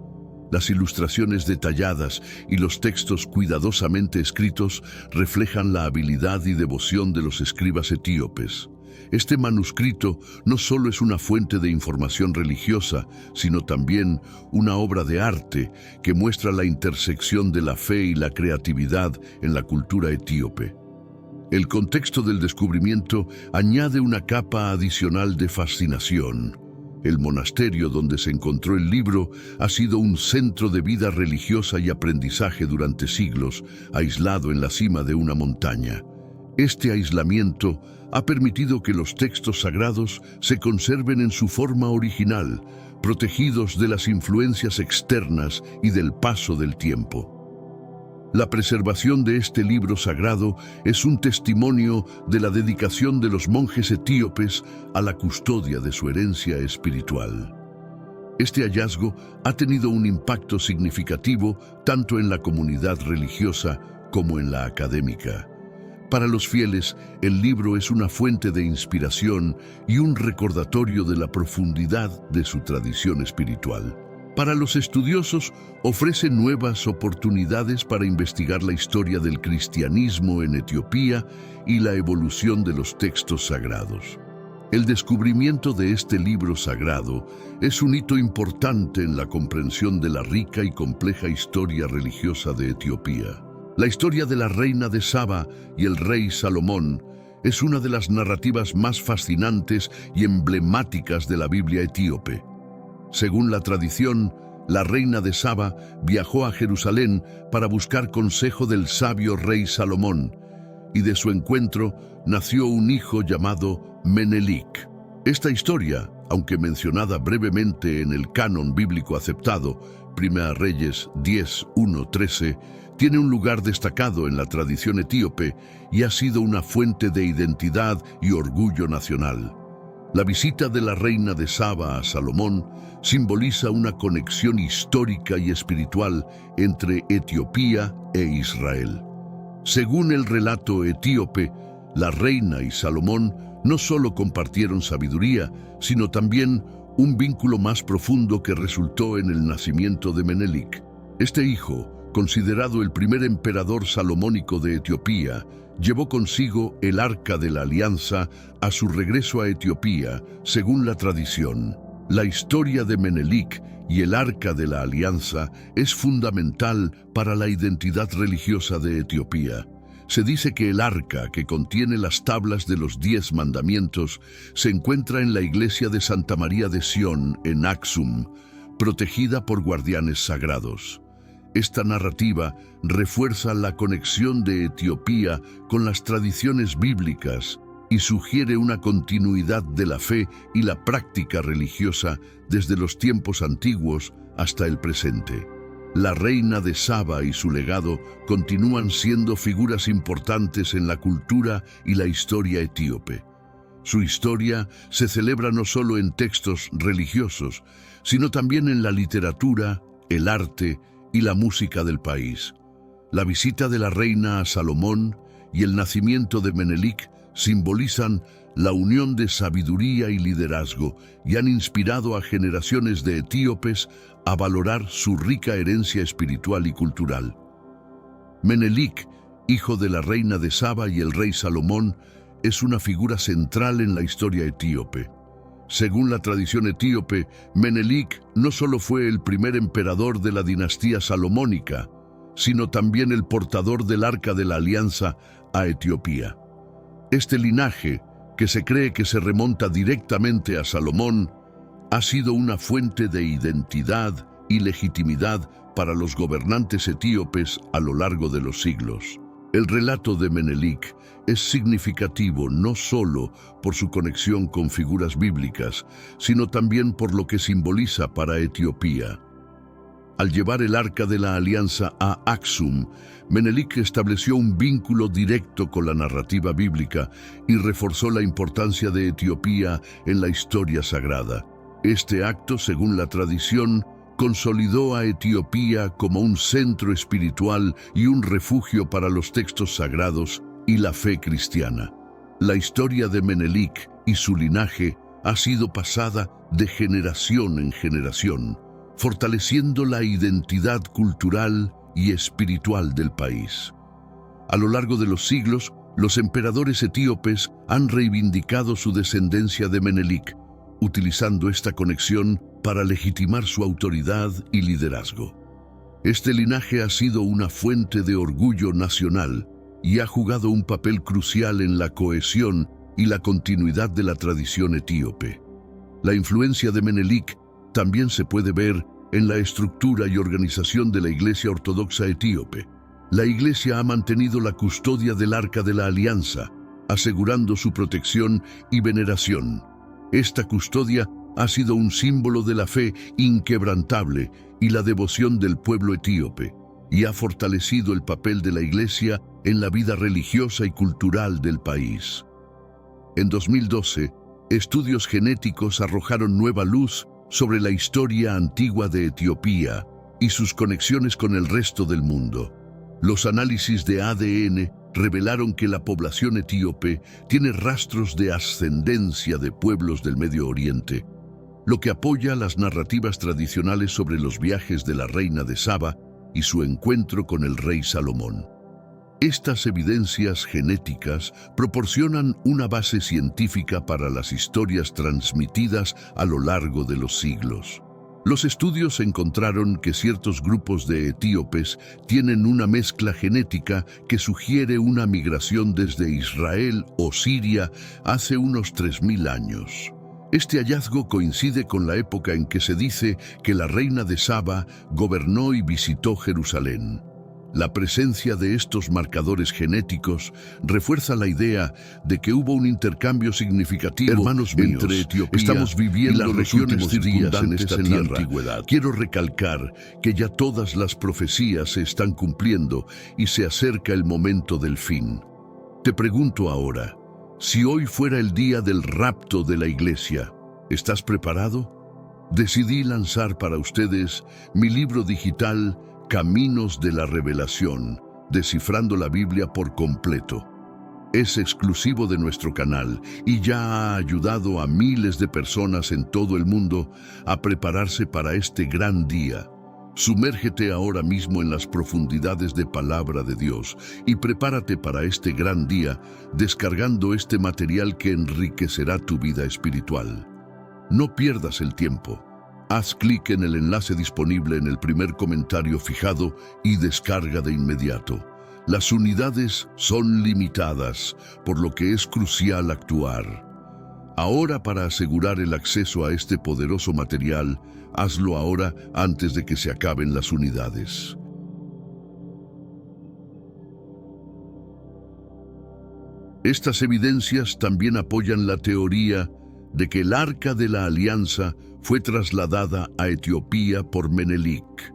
Las ilustraciones detalladas y los textos cuidadosamente escritos reflejan la habilidad y devoción de los escribas etíopes. Este manuscrito no solo es una fuente de información religiosa, sino también una obra de arte que muestra la intersección de la fe y la creatividad en la cultura etíope. El contexto del descubrimiento añade una capa adicional de fascinación. El monasterio donde se encontró el libro ha sido un centro de vida religiosa y aprendizaje durante siglos, aislado en la cima de una montaña. Este aislamiento ha permitido que los textos sagrados se conserven en su forma original, protegidos de las influencias externas y del paso del tiempo. La preservación de este libro sagrado es un testimonio de la dedicación de los monjes etíopes a la custodia de su herencia espiritual. Este hallazgo ha tenido un impacto significativo tanto en la comunidad religiosa como en la académica. Para los fieles, el libro es una fuente de inspiración y un recordatorio de la profundidad de su tradición espiritual. Para los estudiosos, ofrece nuevas oportunidades para investigar la historia del cristianismo en Etiopía y la evolución de los textos sagrados. El descubrimiento de este libro sagrado es un hito importante en la comprensión de la rica y compleja historia religiosa de Etiopía. La historia de la reina de Saba y el rey Salomón es una de las narrativas más fascinantes y emblemáticas de la Biblia etíope. Según la tradición, la reina de Saba viajó a Jerusalén para buscar consejo del sabio rey Salomón, y de su encuentro nació un hijo llamado Menelik. Esta historia, aunque mencionada brevemente en el canon bíblico aceptado, Primera Reyes 10:1-13, tiene un lugar destacado en la tradición etíope y ha sido una fuente de identidad y orgullo nacional. La visita de la reina de Saba a Salomón simboliza una conexión histórica y espiritual entre Etiopía e Israel. Según el relato etíope, la reina y Salomón no solo compartieron sabiduría, sino también un vínculo más profundo que resultó en el nacimiento de Menelik. Este hijo, considerado el primer emperador salomónico de Etiopía, llevó consigo el Arca de la Alianza a su regreso a Etiopía, según la tradición. La historia de Menelik y el Arca de la Alianza es fundamental para la identidad religiosa de Etiopía. Se dice que el arca, que contiene las tablas de los 10 mandamientos, se encuentra en la iglesia de Santa María de Sión, en Aksum, protegida por guardianes sagrados. Esta narrativa refuerza la conexión de Etiopía con las tradiciones bíblicas y sugiere una continuidad de la fe y la práctica religiosa desde los tiempos antiguos hasta el presente. La reina de Saba y su legado continúan siendo figuras importantes en la cultura y la historia etíope. Su historia se celebra no solo en textos religiosos, sino también en la literatura, el arte y la música del país. La visita de la reina a Salomón y el nacimiento de Menelik simbolizan la unión de sabiduría y liderazgo y han inspirado a generaciones de etíopes a valorar su rica herencia espiritual y cultural. Menelik, hijo de la reina de Saba y el rey Salomón, es una figura central en la historia etíope. Según la tradición etíope, Menelik no solo fue el primer emperador de la dinastía salomónica, sino también el portador del Arca de la Alianza a Etiopía. Este linaje, que se cree que se remonta directamente a Salomón, ha sido una fuente de identidad y legitimidad para los gobernantes etíopes a lo largo de los siglos. El relato de Menelik es significativo no solo por su conexión con figuras bíblicas, sino también por lo que simboliza para Etiopía. Al llevar el Arca de la Alianza a Aksum, Menelik estableció un vínculo directo con la narrativa bíblica y reforzó la importancia de Etiopía en la historia sagrada. Este acto, según la tradición, consolidó a Etiopía como un centro espiritual y un refugio para los textos sagrados y la fe cristiana. La historia de Menelik y su linaje ha sido pasada de generación en generación, fortaleciendo la identidad cultural y espiritual del país. A lo largo de los siglos, los emperadores etíopes han reivindicado su descendencia de Menelik, utilizando esta conexión para legitimar su autoridad y liderazgo. Este linaje ha sido una fuente de orgullo nacional y ha jugado un papel crucial en la cohesión y la continuidad de la tradición etíope. La influencia de Menelik también se puede ver en la estructura y organización de la Iglesia Ortodoxa etíope. La Iglesia ha mantenido la custodia del Arca de la Alianza, asegurando su protección y veneración. Esta custodia ha sido un símbolo de la fe inquebrantable y la devoción del pueblo etíope, y ha fortalecido el papel de la Iglesia en la vida religiosa y cultural del país. En 2012, estudios genéticos arrojaron nueva luz sobre la historia antigua de Etiopía y sus conexiones con el resto del mundo. Los análisis de ADN revelaron que la población etíope tiene rastros de ascendencia de pueblos del Medio Oriente, lo que apoya las narrativas tradicionales sobre los viajes de la reina de Saba y su encuentro con el rey Salomón. Estas evidencias genéticas proporcionan una base científica para las historias transmitidas a lo largo de los siglos. Los estudios encontraron que ciertos grupos de etíopes tienen una mezcla genética que sugiere una migración desde Israel o Siria hace unos 3000 años. Este hallazgo coincide con la época en que se dice que la reina de Saba gobernó y visitó Jerusalén. La presencia de estos marcadores genéticos refuerza la idea de que hubo un intercambio significativo. Hermanos míos, entre Etiopía estamos viviendo las regiones circundantes en la antigüedad. Quiero recalcar que ya todas las profecías se están cumpliendo y se acerca el momento del fin. Te pregunto ahora, si hoy fuera el día del rapto de la Iglesia, ¿estás preparado? Decidí lanzar para ustedes mi libro digital Caminos de la Revelación, descifrando la Biblia por completo. Es exclusivo de nuestro canal y ya ha ayudado a miles de personas en todo el mundo a prepararse para este gran día. Sumérgete ahora mismo en las profundidades de Palabra de Dios y prepárate para este gran día descargando este material que enriquecerá tu vida espiritual. No pierdas el tiempo. Haz clic en el enlace disponible en el primer comentario fijado y descarga de inmediato. Las unidades son limitadas, por lo que es crucial actuar. Ahora, para asegurar el acceso a este poderoso material, hazlo ahora antes de que se acaben las unidades. Estas evidencias también apoyan la teoría de que el Arca de la Alianza fue trasladada a Etiopía por Menelik.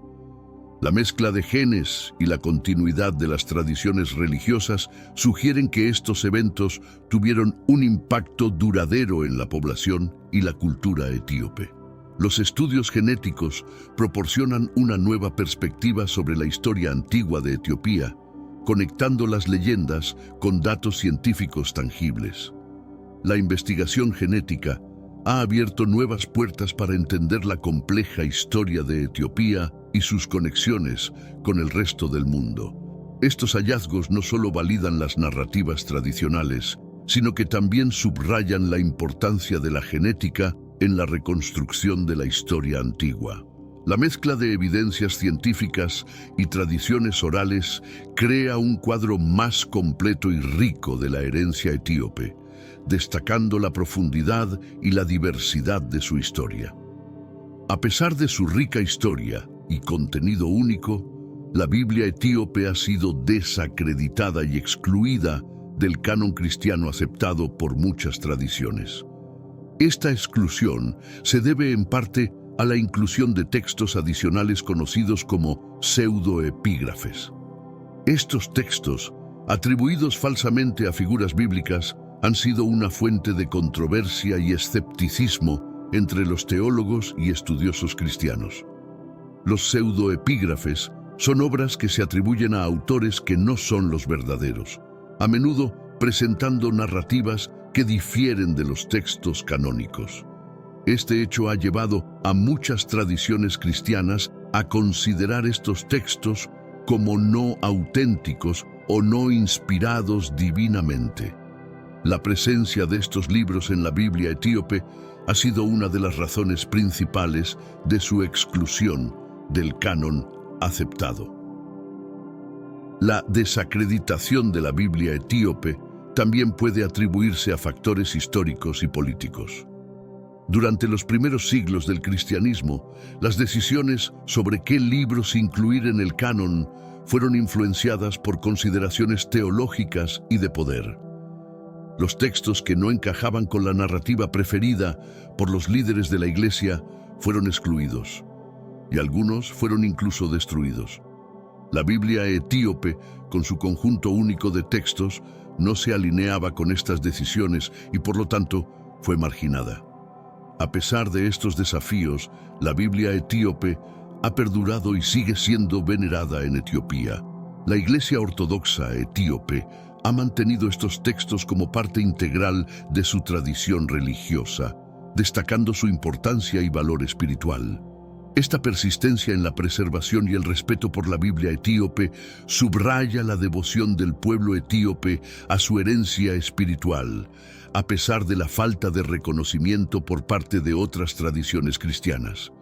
La mezcla de genes y la continuidad de las tradiciones religiosas sugieren que estos eventos tuvieron un impacto duradero en la población y la cultura etíope. Los estudios genéticos proporcionan una nueva perspectiva sobre la historia antigua de Etiopía, conectando las leyendas con datos científicos tangibles. La investigación genética ha abierto nuevas puertas para entender la compleja historia de Etiopía y sus conexiones con el resto del mundo. Estos hallazgos no solo validan las narrativas tradicionales, sino que también subrayan la importancia de la genética en la reconstrucción de la historia antigua. La mezcla de evidencias científicas y tradiciones orales crea un cuadro más completo y rico de la herencia etíope, destacando la profundidad y la diversidad de su historia. A pesar de su rica historia y contenido único, la Biblia etíope ha sido desacreditada y excluida del canon cristiano aceptado por muchas tradiciones. Esta exclusión se debe en parte a la inclusión de textos adicionales conocidos como pseudoepígrafes. Estos textos, atribuidos falsamente a figuras bíblicas, han sido una fuente de controversia y escepticismo entre los teólogos y estudiosos cristianos. Los pseudoepígrafes son obras que se atribuyen a autores que no son los verdaderos, a menudo presentando narrativas que difieren de los textos canónicos. Este hecho ha llevado a muchas tradiciones cristianas a considerar estos textos como no auténticos o no inspirados divinamente. La presencia de estos libros en la Biblia etíope ha sido una de las razones principales de su exclusión del canon aceptado. La desacreditación de la Biblia etíope también puede atribuirse a factores históricos y políticos. Durante los primeros siglos del cristianismo, las decisiones sobre qué libros incluir en el canon fueron influenciadas por consideraciones teológicas y de poder. Los textos que no encajaban con la narrativa preferida por los líderes de la Iglesia fueron excluidos, y algunos fueron incluso destruidos. La Biblia etíope, con su conjunto único de textos, no se alineaba con estas decisiones y por lo tanto fue marginada. A pesar de estos desafíos, la Biblia etíope ha perdurado y sigue siendo venerada en Etiopía. La Iglesia Ortodoxa etíope ha mantenido estos textos como parte integral de su tradición religiosa, destacando su importancia y valor espiritual. Esta persistencia en la preservación y el respeto por la Biblia etíope subraya la devoción del pueblo etíope a su herencia espiritual, a pesar de la falta de reconocimiento por parte de otras tradiciones cristianas.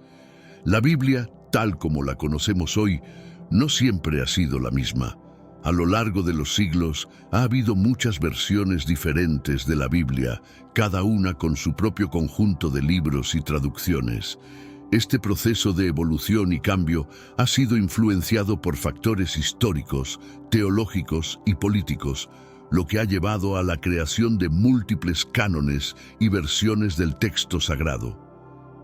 La Biblia, tal como la conocemos hoy, no siempre ha sido la misma. A lo largo de los siglos ha habido muchas versiones diferentes de la Biblia, cada una con su propio conjunto de libros y traducciones. Este proceso de evolución y cambio ha sido influenciado por factores históricos, teológicos y políticos, lo que ha llevado a la creación de múltiples cánones y versiones del texto sagrado.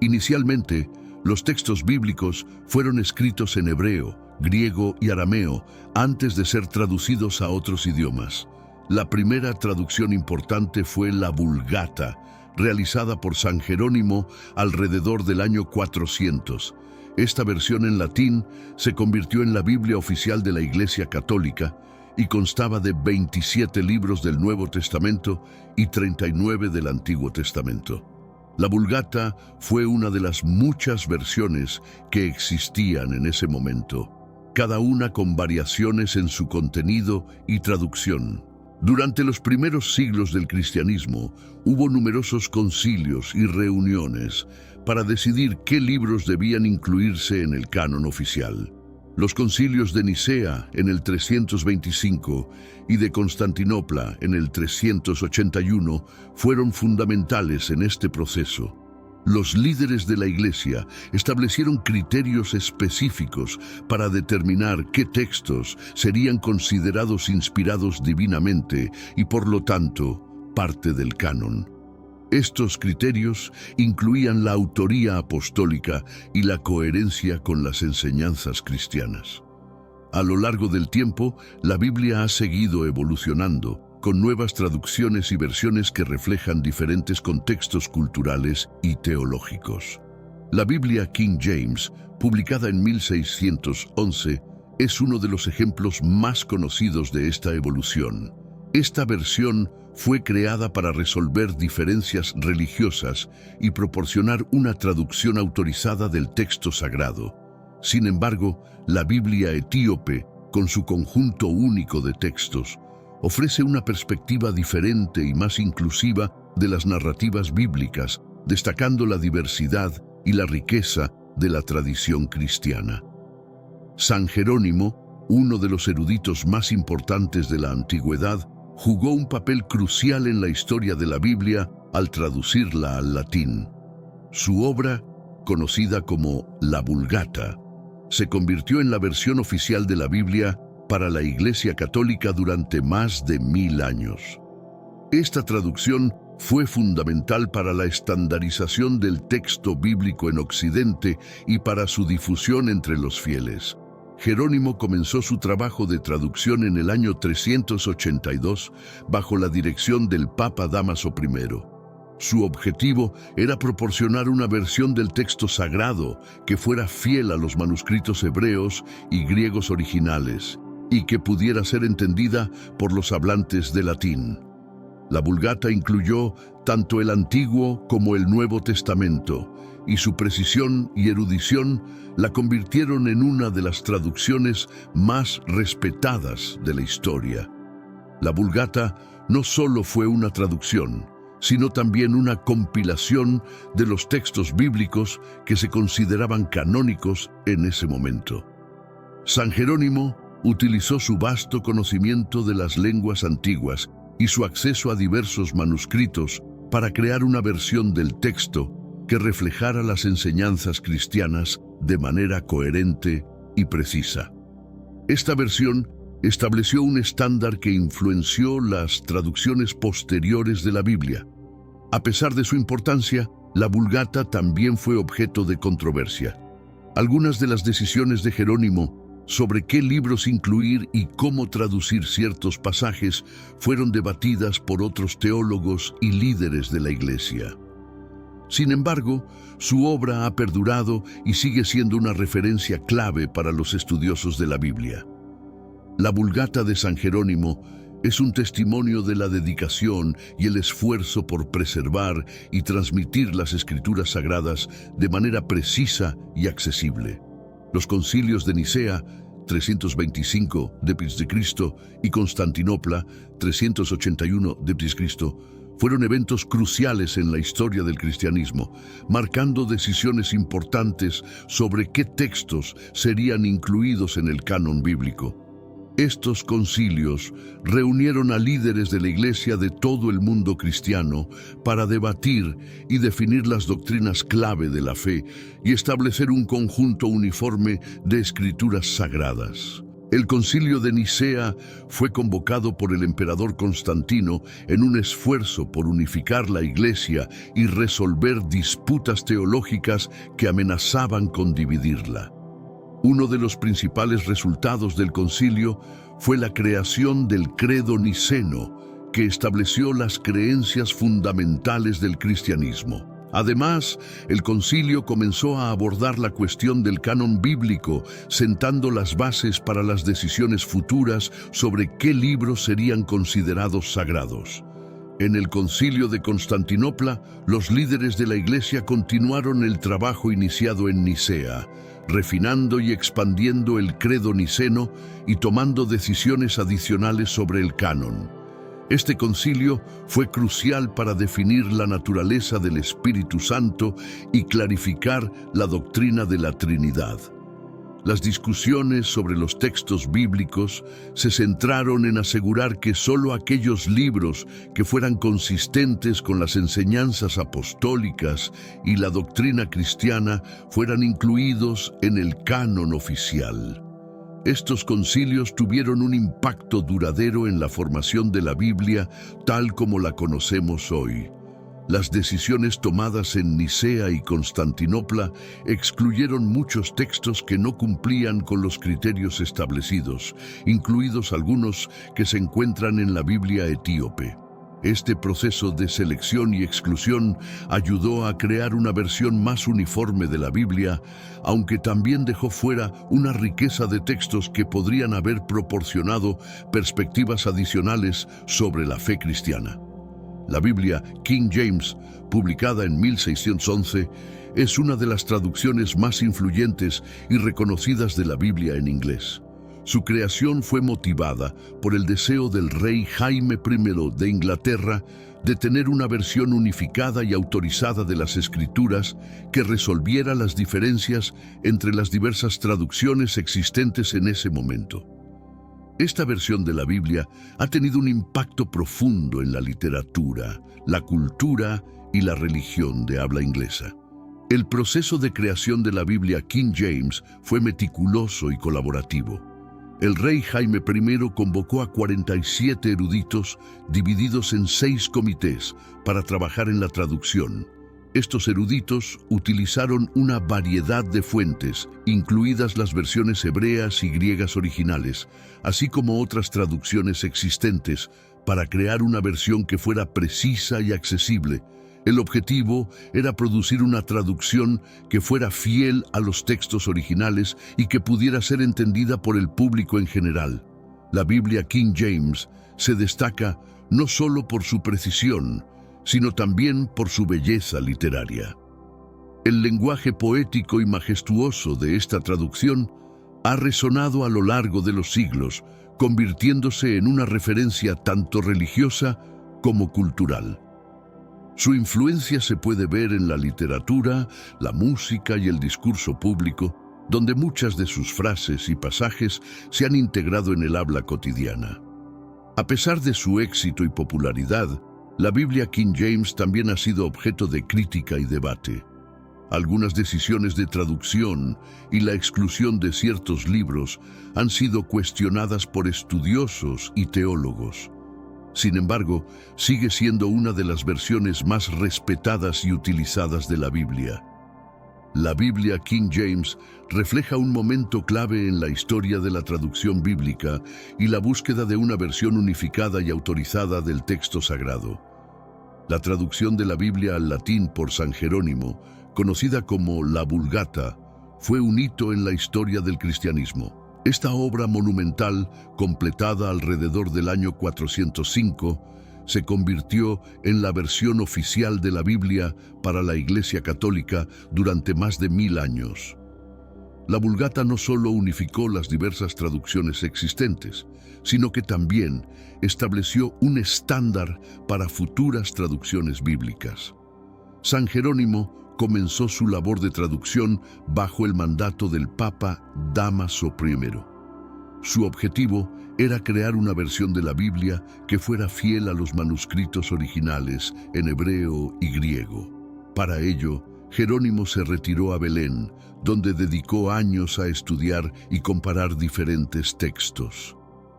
Inicialmente, los textos bíblicos fueron escritos en hebreo, griego y arameo antes de ser traducidos a otros idiomas. La primera traducción importante fue la Vulgata, realizada por San Jerónimo alrededor del año 400. Esta versión en latín se convirtió en la Biblia oficial de la Iglesia Católica y constaba de 27 libros del Nuevo Testamento y 39 del Antiguo Testamento. La Vulgata fue una de las muchas versiones que existían en ese momento, cada una con variaciones en su contenido y traducción. Durante los primeros siglos del cristianismo, hubo numerosos concilios y reuniones para decidir qué libros debían incluirse en el canon oficial. Los concilios de Nicea en el 325 y de Constantinopla en el 381 fueron fundamentales en este proceso. Los líderes de la Iglesia establecieron criterios específicos para determinar qué textos serían considerados inspirados divinamente y por lo tanto parte del canon. Estos criterios incluían la autoría apostólica y la coherencia con las enseñanzas cristianas. A lo largo del tiempo, la Biblia ha seguido evolucionando, con nuevas traducciones y versiones que reflejan diferentes contextos culturales y teológicos. La Biblia King James, publicada en 1611, es uno de los ejemplos más conocidos de esta evolución. Esta versión fue creada para resolver diferencias religiosas y proporcionar una traducción autorizada del texto sagrado. Sin embargo, la Biblia etíope, con su conjunto único de textos, ofrece una perspectiva diferente y más inclusiva de las narrativas bíblicas, destacando la diversidad y la riqueza de la tradición cristiana. San Jerónimo, uno de los eruditos más importantes de la antigüedad, jugó un papel crucial en la historia de la Biblia al traducirla al latín. Su obra, conocida como la Vulgata, se convirtió en la versión oficial de la Biblia para la Iglesia Católica durante más de 1000 años. Esta traducción fue fundamental para la estandarización del texto bíblico en Occidente y para su difusión entre los fieles. Jerónimo comenzó su trabajo de traducción en el año 382 bajo la dirección del Papa Dámaso I. Su objetivo era proporcionar una versión del texto sagrado que fuera fiel a los manuscritos hebreos y griegos originales y que pudiera ser entendida por los hablantes de latín. La Vulgata incluyó tanto el Antiguo como el Nuevo Testamento, y su precisión y erudición la convirtieron en una de las traducciones más respetadas de la historia. La Vulgata no solo fue una traducción, sino también una compilación de los textos bíblicos que se consideraban canónicos en ese momento. San Jerónimo utilizó su vasto conocimiento de las lenguas antiguas y su acceso a diversos manuscritos para crear una versión del texto que reflejara las enseñanzas cristianas de manera coherente y precisa. Esta versión estableció un estándar que influenció las traducciones posteriores de la Biblia. A pesar de su importancia, la Vulgata también fue objeto de controversia. Algunas de las decisiones de Jerónimo sobre qué libros incluir y cómo traducir ciertos pasajes fueron debatidas por otros teólogos y líderes de la Iglesia. Sin embargo, su obra ha perdurado y sigue siendo una referencia clave para los estudiosos de la Biblia. La Vulgata de San Jerónimo es un testimonio de la dedicación y el esfuerzo por preservar y transmitir las Escrituras Sagradas de manera precisa y accesible. Los concilios de Nicea, 325 d.C., y Constantinopla, 381 d.C., fueron eventos cruciales en la historia del cristianismo, marcando decisiones importantes sobre qué textos serían incluidos en el canon bíblico. Estos concilios reunieron a líderes de la Iglesia de todo el mundo cristiano para debatir y definir las doctrinas clave de la fe y establecer un conjunto uniforme de escrituras sagradas. El Concilio de Nicea fue convocado por el emperador Constantino en un esfuerzo por unificar la Iglesia y resolver disputas teológicas que amenazaban con dividirla. Uno de los principales resultados del concilio fue la creación del Credo Niceno, que estableció las creencias fundamentales del cristianismo. Además, el concilio comenzó a abordar la cuestión del canon bíblico, sentando las bases para las decisiones futuras sobre qué libros serían considerados sagrados. En el Concilio de Constantinopla, los líderes de la Iglesia continuaron el trabajo iniciado en Nicea, refinando y expandiendo el credo niceno y tomando decisiones adicionales sobre el canon. Este concilio fue crucial para definir la naturaleza del Espíritu Santo y clarificar la doctrina de la Trinidad. Las discusiones sobre los textos bíblicos se centraron en asegurar que solo aquellos libros que fueran consistentes con las enseñanzas apostólicas y la doctrina cristiana fueran incluidos en el canon oficial. Estos concilios tuvieron un impacto duradero en la formación de la Biblia tal como la conocemos hoy. Las decisiones tomadas en Nicea y Constantinopla excluyeron muchos textos que no cumplían con los criterios establecidos, incluidos algunos que se encuentran en la Biblia etíope. Este proceso de selección y exclusión ayudó a crear una versión más uniforme de la Biblia, aunque también dejó fuera una riqueza de textos que podrían haber proporcionado perspectivas adicionales sobre la fe cristiana. La Biblia King James, publicada en 1611, es una de las traducciones más influyentes y reconocidas de la Biblia en inglés. Su creación fue motivada por el deseo del rey Jaime I de Inglaterra de tener una versión unificada y autorizada de las Escrituras que resolviera las diferencias entre las diversas traducciones existentes en ese momento. Esta versión de la Biblia ha tenido un impacto profundo en la literatura, la cultura y la religión de habla inglesa. El proceso de creación de la Biblia King James fue meticuloso y colaborativo. El rey Jaime I convocó a 47 eruditos divididos en 6 comités para trabajar en la traducción. Estos eruditos utilizaron una variedad de fuentes, incluidas las versiones hebreas y griegas originales, así como otras traducciones existentes, para crear una versión que fuera precisa y accesible. El objetivo era producir una traducción que fuera fiel a los textos originales y que pudiera ser entendida por el público en general. La Biblia King James se destaca no solo por su precisión, sino también por su belleza literaria. El lenguaje poético y majestuoso de esta traducción ha resonado a lo largo de los siglos, convirtiéndose en una referencia tanto religiosa como cultural. Su influencia se puede ver en la literatura, la música y el discurso público, donde muchas de sus frases y pasajes se han integrado en el habla cotidiana. A pesar de su éxito y popularidad, la Biblia King James también ha sido objeto de crítica y debate. Algunas decisiones de traducción y la exclusión de ciertos libros han sido cuestionadas por estudiosos y teólogos. Sin embargo, sigue siendo una de las versiones más respetadas y utilizadas de la Biblia. La Biblia King James refleja un momento clave en la historia de la traducción bíblica y la búsqueda de una versión unificada y autorizada del texto sagrado. La traducción de la Biblia al latín por San Jerónimo, conocida como la Vulgata, fue un hito en la historia del cristianismo. Esta obra monumental, completada alrededor del año 405, se convirtió en la versión oficial de la Biblia para la Iglesia Católica durante más de 1000 años. La Vulgata no solo unificó las diversas traducciones existentes, sino que también estableció un estándar para futuras traducciones bíblicas. San Jerónimo comenzó su labor de traducción bajo el mandato del Papa Dámaso I. Su objetivo era crear una versión de la Biblia que fuera fiel a los manuscritos originales en hebreo y griego. Para ello, Jerónimo se retiró a Belén, donde dedicó años a estudiar y comparar diferentes textos.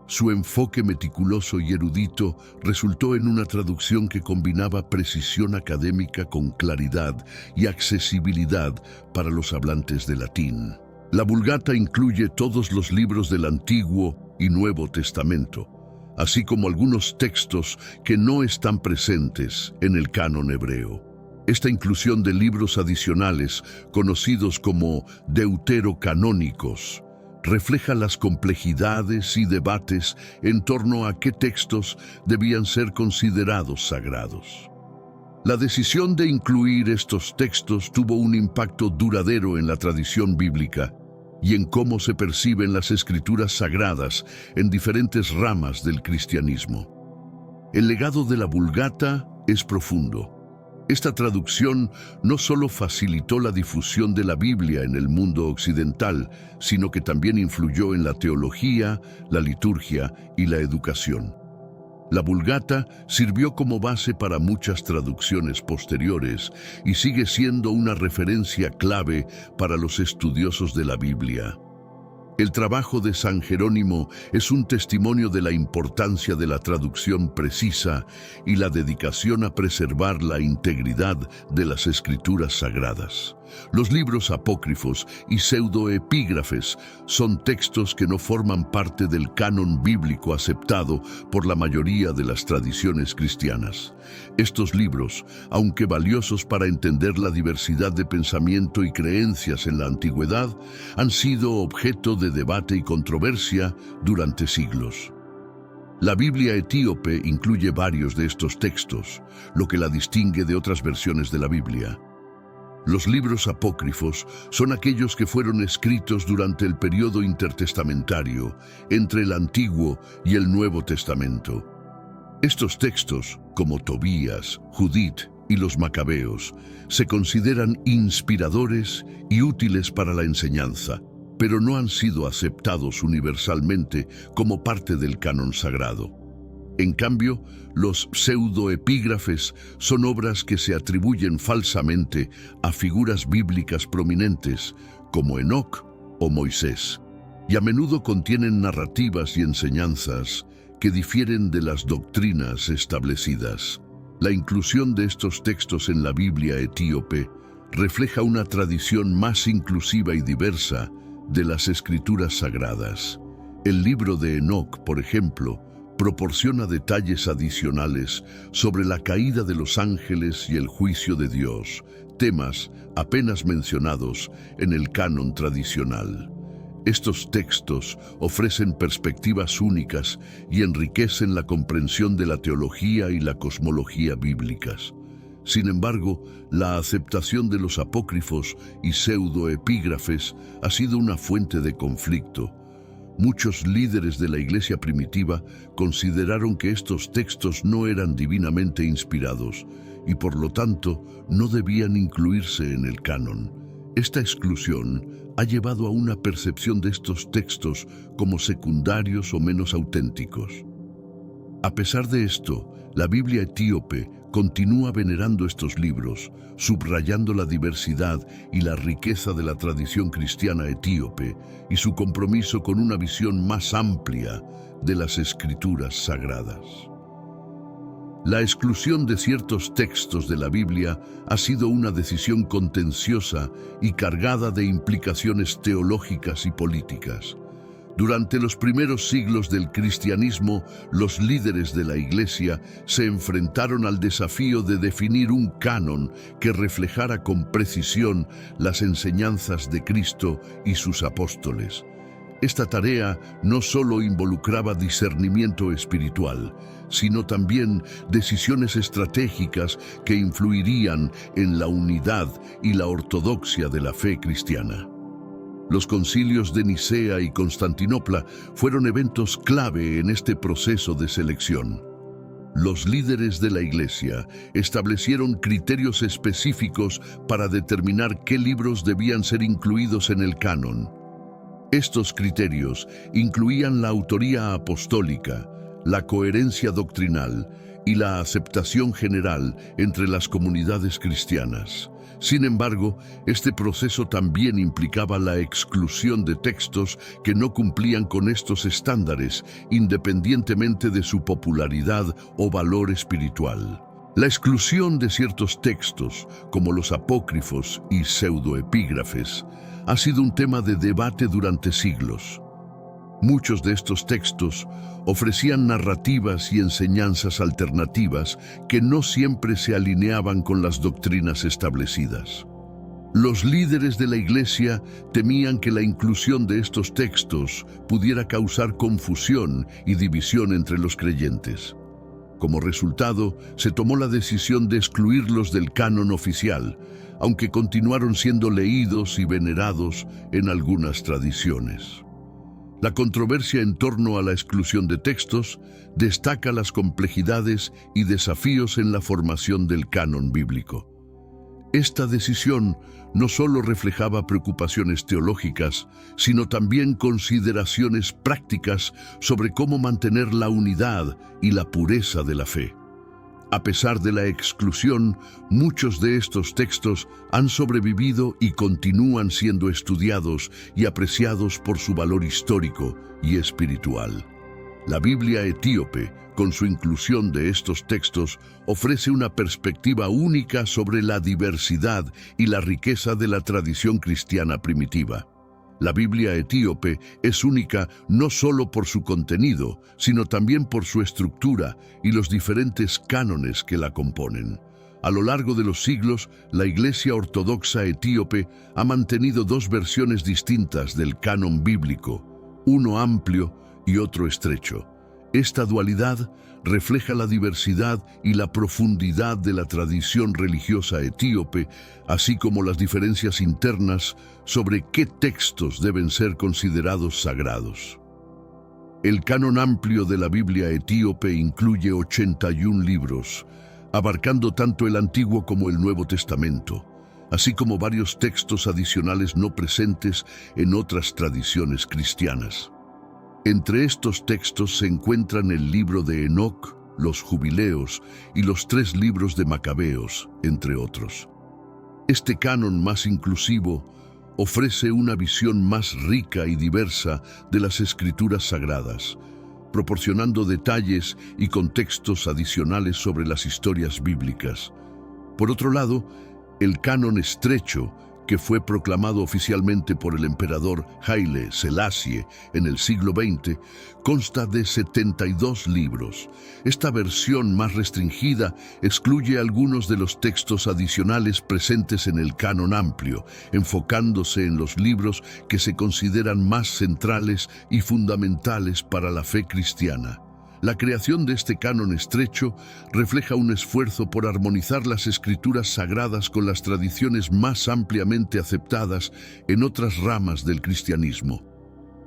Su enfoque meticuloso y erudito resultó en una traducción que combinaba precisión académica con claridad y accesibilidad para los hablantes de latín. La Vulgata incluye todos los libros del Antiguo y Nuevo Testamento, así como algunos textos que no están presentes en el canon hebreo. Esta inclusión de libros adicionales, conocidos como deuterocanónicos, refleja las complejidades y debates en torno a qué textos debían ser considerados sagrados. La decisión de incluir estos textos tuvo un impacto duradero en la tradición bíblica y en cómo se perciben las escrituras sagradas en diferentes ramas del cristianismo. El legado de la Vulgata es profundo. Esta traducción no solo facilitó la difusión de la Biblia en el mundo occidental, sino que también influyó en la teología, la liturgia y la educación. La Vulgata sirvió como base para muchas traducciones posteriores y sigue siendo una referencia clave para los estudiosos de la Biblia. El trabajo de San Jerónimo es un testimonio de la importancia de la traducción precisa y la dedicación a preservar la integridad de las escrituras sagradas. Los libros apócrifos y pseudoepígrafes son textos que no forman parte del canon bíblico aceptado por la mayoría de las tradiciones cristianas. Estos libros, aunque valiosos para entender la diversidad de pensamiento y creencias en la antigüedad, han sido objeto de debate y controversia durante siglos. La Biblia etíope incluye varios de estos textos, lo que la distingue de otras versiones de la Biblia. Los libros apócrifos son aquellos que fueron escritos durante el periodo intertestamentario, entre el Antiguo y el Nuevo Testamento. Estos textos, como Tobías, Judith y los Macabeos, se consideran inspiradores y útiles para la enseñanza, pero no han sido aceptados universalmente como parte del canon sagrado. En cambio, los pseudoepígrafes son obras que se atribuyen falsamente a figuras bíblicas prominentes, como Enoc o Moisés, y a menudo contienen narrativas y enseñanzas que difieren de las doctrinas establecidas. La inclusión de estos textos en la Biblia etíope refleja una tradición más inclusiva y diversa de las escrituras sagradas. El libro de Enoc, por ejemplo, proporciona detalles adicionales sobre la caída de los ángeles y el juicio de Dios, temas apenas mencionados en el canon tradicional. Estos textos ofrecen perspectivas únicas y enriquecen la comprensión de la teología y la cosmología bíblicas. Sin embargo, la aceptación de los apócrifos y pseudoepígrafes ha sido una fuente de conflicto. Muchos líderes de la Iglesia primitiva consideraron que estos textos no eran divinamente inspirados y por lo tanto no debían incluirse en el canon. Esta exclusión ha llevado a una percepción de estos textos como secundarios o menos auténticos. A pesar de esto, la Biblia etíope continúa venerando estos libros, subrayando la diversidad y la riqueza de la tradición cristiana etíope y su compromiso con una visión más amplia de las escrituras sagradas. La exclusión de ciertos textos de la Biblia ha sido una decisión contenciosa y cargada de implicaciones teológicas y políticas. Durante los primeros siglos del cristianismo, los líderes de la Iglesia se enfrentaron al desafío de definir un canon que reflejara con precisión las enseñanzas de Cristo y sus apóstoles. Esta tarea no solo involucraba discernimiento espiritual, sino también decisiones estratégicas que influirían en la unidad y la ortodoxia de la fe cristiana. Los concilios de Nicea y Constantinopla fueron eventos clave en este proceso de selección. Los líderes de la Iglesia establecieron criterios específicos para determinar qué libros debían ser incluidos en el canon. Estos criterios incluían la autoría apostólica, la coherencia doctrinal y la aceptación general entre las comunidades cristianas. Sin embargo, este proceso también implicaba la exclusión de textos que no cumplían con estos estándares, independientemente de su popularidad o valor espiritual. La exclusión de ciertos textos, como los apócrifos y pseudoepígrafes, ha sido un tema de debate durante siglos. Muchos de estos textos ofrecían narrativas y enseñanzas alternativas que no siempre se alineaban con las doctrinas establecidas. Los líderes de la Iglesia temían que la inclusión de estos textos pudiera causar confusión y división entre los creyentes. Como resultado, se tomó la decisión de excluirlos del canon oficial, aunque continuaron siendo leídos y venerados en algunas tradiciones. La controversia en torno a la exclusión de textos destaca las complejidades y desafíos en la formación del canon bíblico. Esta decisión no solo reflejaba preocupaciones teológicas, sino también consideraciones prácticas sobre cómo mantener la unidad y la pureza de la fe. A pesar de la exclusión, muchos de estos textos han sobrevivido y continúan siendo estudiados y apreciados por su valor histórico y espiritual. La Biblia etíope, con su inclusión de estos textos, ofrece una perspectiva única sobre la diversidad y la riqueza de la tradición cristiana primitiva. La Biblia etíope es única no solo por su contenido, sino también por su estructura y los diferentes cánones que la componen. A lo largo de los siglos, la Iglesia Ortodoxa etíope ha mantenido dos versiones distintas del canon bíblico, uno amplio y otro estrecho. Esta dualidad refleja la diversidad y la profundidad de la tradición religiosa etíope, así como las diferencias internas sobre qué textos deben ser considerados sagrados. El canon amplio de la Biblia etíope incluye 81 libros, abarcando tanto el Antiguo como el Nuevo Testamento, así como varios textos adicionales no presentes en otras tradiciones cristianas. Entre estos textos se encuentran el libro de Enoc, los Jubileos y los 3 libros de Macabeos, entre otros. Este canon más inclusivo ofrece una visión más rica y diversa de las escrituras sagradas, proporcionando detalles y contextos adicionales sobre las historias bíblicas. Por otro lado, el canon estrecho, que fue proclamado oficialmente por el emperador Haile Selassie en el siglo XX, consta de 72 libros. Esta versión más restringida excluye algunos de los textos adicionales presentes en el canon amplio, enfocándose en los libros que se consideran más centrales y fundamentales para la fe cristiana. La creación de este canon estrecho refleja un esfuerzo por armonizar las escrituras sagradas con las tradiciones más ampliamente aceptadas en otras ramas del cristianismo.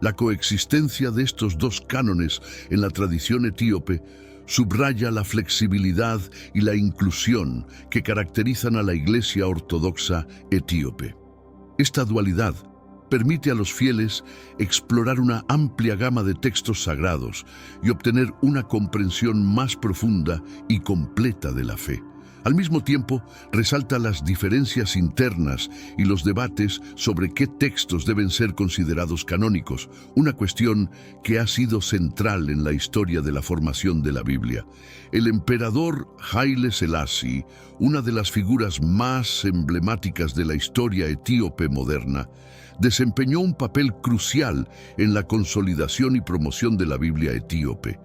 La coexistencia de estos dos cánones en la tradición etíope subraya la flexibilidad y la inclusión que caracterizan a la Iglesia Ortodoxa etíope. Esta dualidad permite a los fieles explorar una amplia gama de textos sagrados y obtener una comprensión más profunda y completa de la fe. Al mismo tiempo, resalta las diferencias internas y los debates sobre qué textos deben ser considerados canónicos, una cuestión que ha sido central en la historia de la formación de la Biblia. El emperador Haile Selassie, una de las figuras más emblemáticas de la historia etíope moderna, desempeñó un papel crucial en la consolidación y promoción de la Biblia etíope.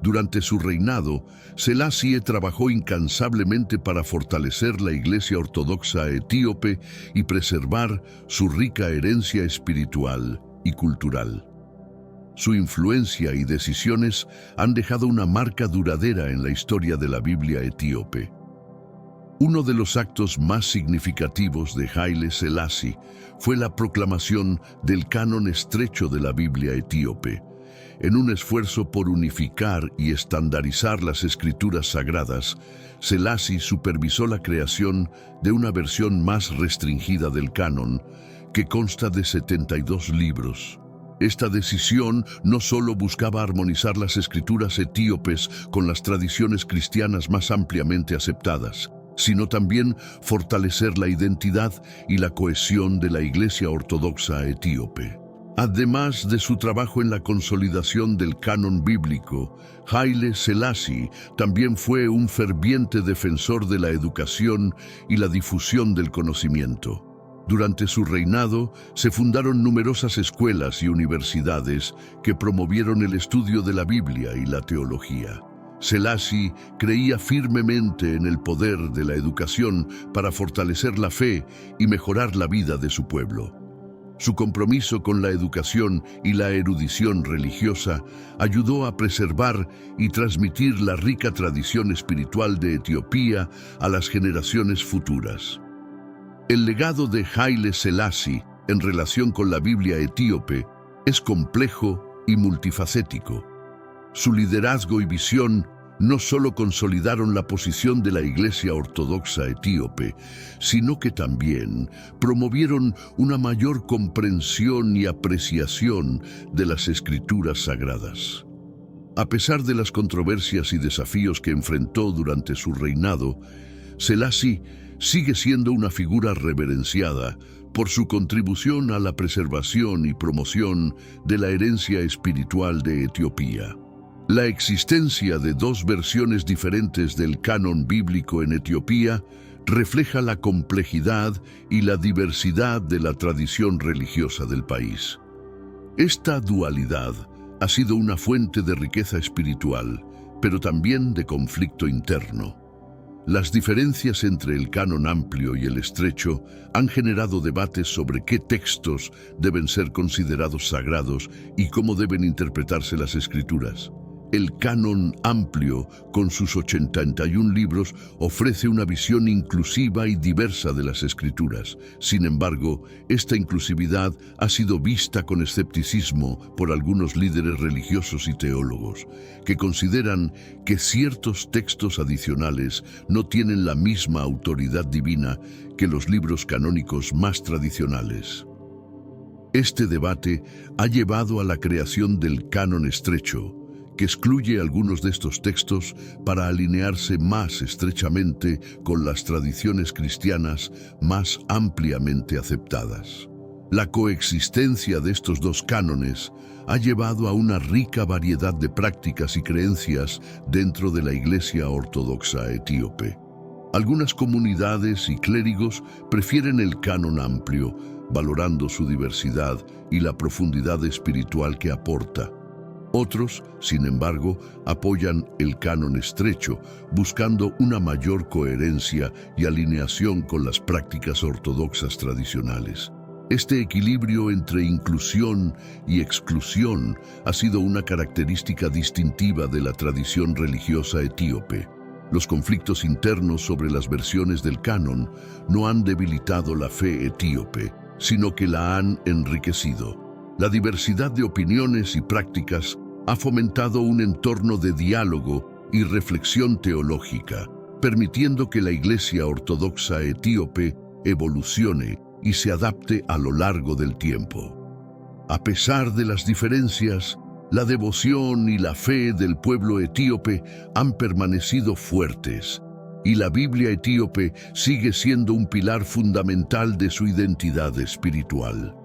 Durante su reinado, Selassie trabajó incansablemente para fortalecer la Iglesia Ortodoxa etíope y preservar su rica herencia espiritual y cultural. Su influencia y decisiones han dejado una marca duradera en la historia de la Biblia etíope. Uno de los actos más significativos de Haile Selassie fue la proclamación del canon estrecho de la Biblia etíope. En un esfuerzo por unificar y estandarizar las escrituras sagradas, Selassie supervisó la creación de una versión más restringida del canon, que consta de 72 libros. Esta decisión no solo buscaba armonizar las escrituras etíopes con las tradiciones cristianas más ampliamente aceptadas, sino también fortalecer la identidad y la cohesión de la Iglesia Ortodoxa etíope. Además de su trabajo en la consolidación del canon bíblico, Haile Selassie también fue un ferviente defensor de la educación y la difusión del conocimiento. Durante su reinado, se fundaron numerosas escuelas y universidades que promovieron el estudio de la Biblia y la teología. Selassie creía firmemente en el poder de la educación para fortalecer la fe y mejorar la vida de su pueblo. Su compromiso con la educación y la erudición religiosa ayudó a preservar y transmitir la rica tradición espiritual de Etiopía a las generaciones futuras. El legado de Haile Selassie en relación con la Biblia etíope es complejo y multifacético. Su liderazgo y visión no solo consolidaron la posición de la Iglesia Ortodoxa etíope, sino que también promovieron una mayor comprensión y apreciación de las Escrituras sagradas. A pesar de las controversias y desafíos que enfrentó durante su reinado, Selassie sigue siendo una figura reverenciada por su contribución a la preservación y promoción de la herencia espiritual de Etiopía. La existencia de dos versiones diferentes del canon bíblico en Etiopía refleja la complejidad y la diversidad de la tradición religiosa del país. Esta dualidad ha sido una fuente de riqueza espiritual, pero también de conflicto interno. Las diferencias entre el canon amplio y el estrecho han generado debates sobre qué textos deben ser considerados sagrados y cómo deben interpretarse las escrituras. El canon amplio, con sus 81 libros, ofrece una visión inclusiva y diversa de las escrituras. Sin embargo, esta inclusividad ha sido vista con escepticismo por algunos líderes religiosos y teólogos, que consideran que ciertos textos adicionales no tienen la misma autoridad divina que los libros canónicos más tradicionales. Este debate ha llevado a la creación del canon estrecho, que excluye algunos de estos textos para alinearse más estrechamente con las tradiciones cristianas más ampliamente aceptadas. La coexistencia de estos dos cánones ha llevado a una rica variedad de prácticas y creencias dentro de la Iglesia Ortodoxa etíope. Algunas comunidades y clérigos prefieren el canon amplio, valorando su diversidad y la profundidad espiritual que aporta. Otros, sin embargo, apoyan el canon estrecho, buscando una mayor coherencia y alineación con las prácticas ortodoxas tradicionales. Este equilibrio entre inclusión y exclusión ha sido una característica distintiva de la tradición religiosa etíope. Los conflictos internos sobre las versiones del canon no han debilitado la fe etíope, sino que la han enriquecido. La diversidad de opiniones y prácticas ha fomentado un entorno de diálogo y reflexión teológica, permitiendo que la Iglesia Ortodoxa etíope evolucione y se adapte a lo largo del tiempo. A pesar de las diferencias, la devoción y la fe del pueblo etíope han permanecido fuertes, y la Biblia etíope sigue siendo un pilar fundamental de su identidad espiritual.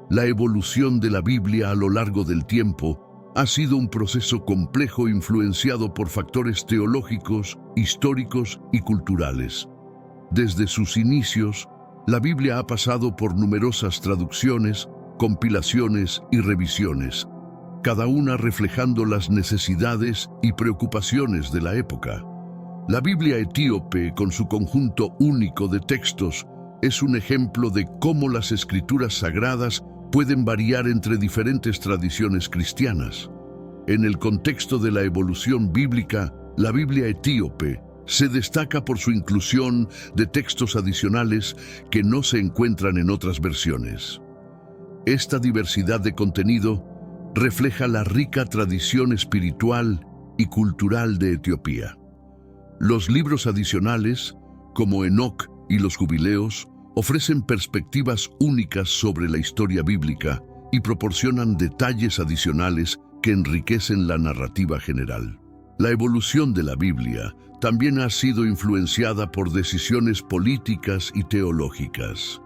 La evolución de la Biblia a lo largo del tiempo ha sido un proceso complejo influenciado por factores teológicos, históricos y culturales. Desde sus inicios, la Biblia ha pasado por numerosas traducciones, compilaciones y revisiones, cada una reflejando las necesidades y preocupaciones de la época. La Biblia etíope, con su conjunto único de textos, es un ejemplo de cómo las escrituras sagradas pueden variar entre diferentes tradiciones cristianas. En el contexto de la evolución bíblica, la Biblia etíope se destaca por su inclusión de textos adicionales que no se encuentran en otras versiones. Esta diversidad de contenido refleja la rica tradición espiritual y cultural de Etiopía. Los libros adicionales, como Enoc y los Jubileos, ofrecen perspectivas únicas sobre la historia bíblica y proporcionan detalles adicionales que enriquecen la narrativa general. La evolución de la Biblia también ha sido influenciada por decisiones políticas y teológicas.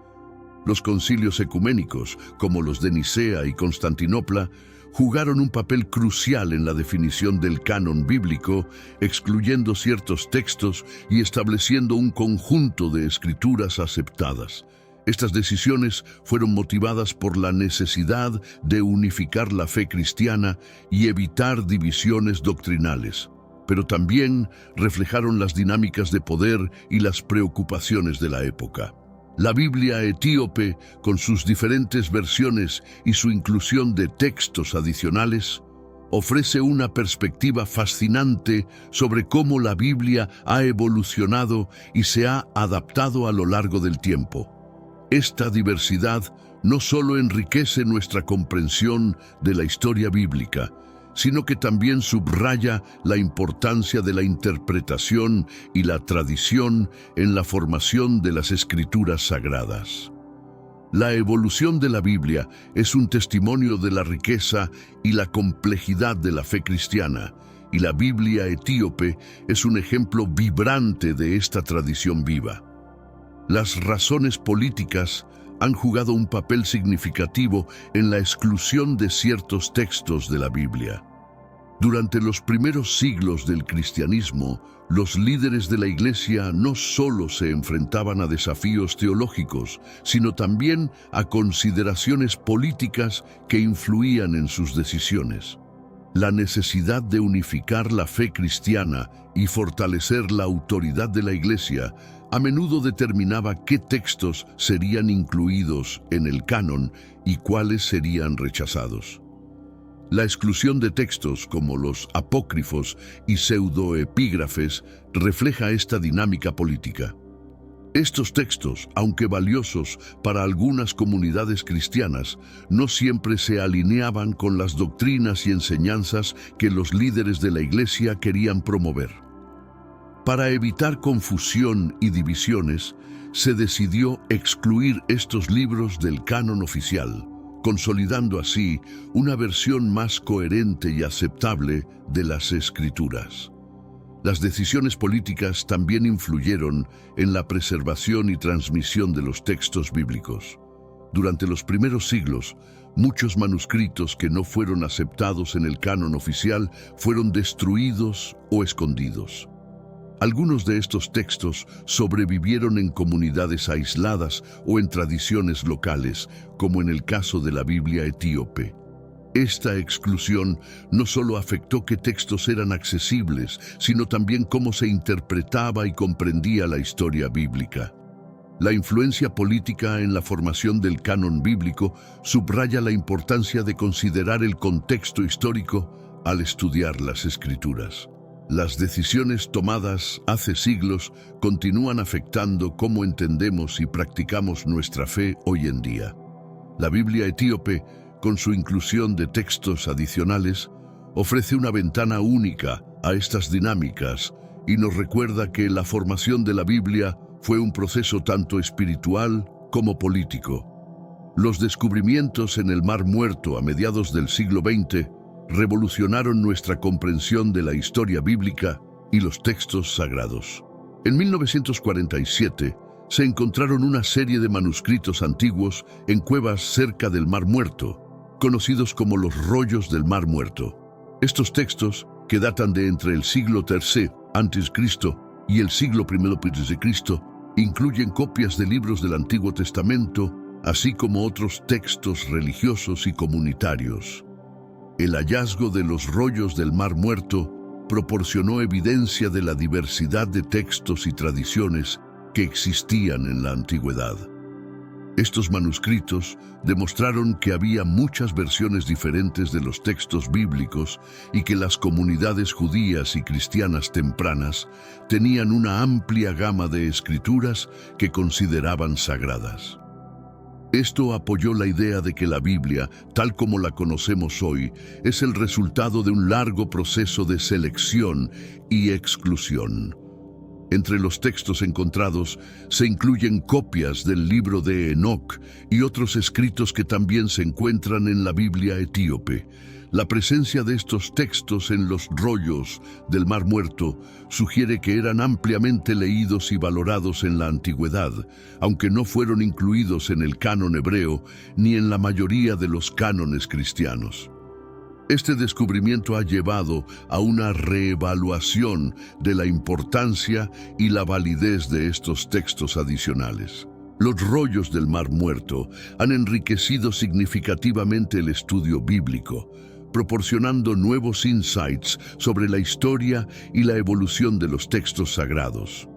Los concilios ecuménicos, como los de Nicea y Constantinopla, jugaron un papel crucial en la definición del canon bíblico, excluyendo ciertos textos y estableciendo un conjunto de escrituras aceptadas. Estas decisiones fueron motivadas por la necesidad de unificar la fe cristiana y evitar divisiones doctrinales, pero también reflejaron las dinámicas de poder y las preocupaciones de la época. La Biblia etíope, con sus diferentes versiones y su inclusión de textos adicionales, ofrece una perspectiva fascinante sobre cómo la Biblia ha evolucionado y se ha adaptado a lo largo del tiempo. Esta diversidad no solo enriquece nuestra comprensión de la historia bíblica, sino que también subraya la importancia de la interpretación y la tradición en la formación de las escrituras sagradas. La evolución de la Biblia es un testimonio de la riqueza y la complejidad de la fe cristiana, y la Biblia etíope es un ejemplo vibrante de esta tradición viva. Las razones políticas han jugado un papel significativo en la exclusión de ciertos textos de la Biblia. Durante los primeros siglos del cristianismo, los líderes de la Iglesia no solo se enfrentaban a desafíos teológicos, sino también a consideraciones políticas que influían en sus decisiones. La necesidad de unificar la fe cristiana y fortalecer la autoridad de la Iglesia a menudo determinaba qué textos serían incluidos en el canon y cuáles serían rechazados. La exclusión de textos como los apócrifos y pseudoepígrafes refleja esta dinámica política. Estos textos, aunque valiosos para algunas comunidades cristianas, no siempre se alineaban con las doctrinas y enseñanzas que los líderes de la Iglesia querían promover. Para evitar confusión y divisiones, se decidió excluir estos libros del canon oficial, consolidando así una versión más coherente y aceptable de las Escrituras. Las decisiones políticas también influyeron en la preservación y transmisión de los textos bíblicos. Durante los primeros siglos, muchos manuscritos que no fueron aceptados en el canon oficial fueron destruidos o escondidos. Algunos de estos textos sobrevivieron en comunidades aisladas o en tradiciones locales, como en el caso de la Biblia etíope. Esta exclusión no solo afectó qué textos eran accesibles, sino también cómo se interpretaba y comprendía la historia bíblica. La influencia política en la formación del canon bíblico subraya la importancia de considerar el contexto histórico al estudiar las Escrituras. Las decisiones tomadas hace siglos continúan afectando cómo entendemos y practicamos nuestra fe hoy en día. La Biblia etíope, con su inclusión de textos adicionales, ofrece una ventana única a estas dinámicas y nos recuerda que la formación de la Biblia fue un proceso tanto espiritual como político. Los descubrimientos en el Mar Muerto a mediados del siglo XX revolucionaron nuestra comprensión de la historia bíblica y los textos sagrados. En 1947 se encontraron una serie de manuscritos antiguos en cuevas cerca del Mar Muerto, conocidos como los rollos del Mar Muerto. Estos textos, que datan de entre el siglo III a.C. y el siglo I a.C., incluyen copias de libros del Antiguo Testamento, así como otros textos religiosos y comunitarios. El hallazgo de los rollos del Mar Muerto proporcionó evidencia de la diversidad de textos y tradiciones que existían en la antigüedad. Estos manuscritos demostraron que había muchas versiones diferentes de los textos bíblicos y que las comunidades judías y cristianas tempranas tenían una amplia gama de escrituras que consideraban sagradas. Esto apoyó la idea de que la Biblia, tal como la conocemos hoy, es el resultado de un largo proceso de selección y exclusión. Entre los textos encontrados se incluyen copias del libro de Enoc y otros escritos que también se encuentran en la Biblia etíope. La presencia de estos textos en los rollos del Mar Muerto sugiere que eran ampliamente leídos y valorados en la antigüedad, aunque no fueron incluidos en el canon hebreo ni en la mayoría de los cánones cristianos. Este descubrimiento ha llevado a una reevaluación de la importancia y la validez de estos textos adicionales. Los rollos del Mar Muerto han enriquecido significativamente el estudio bíblico, proporcionando nuevos insights sobre la historia y la evolución de los textos sagrados.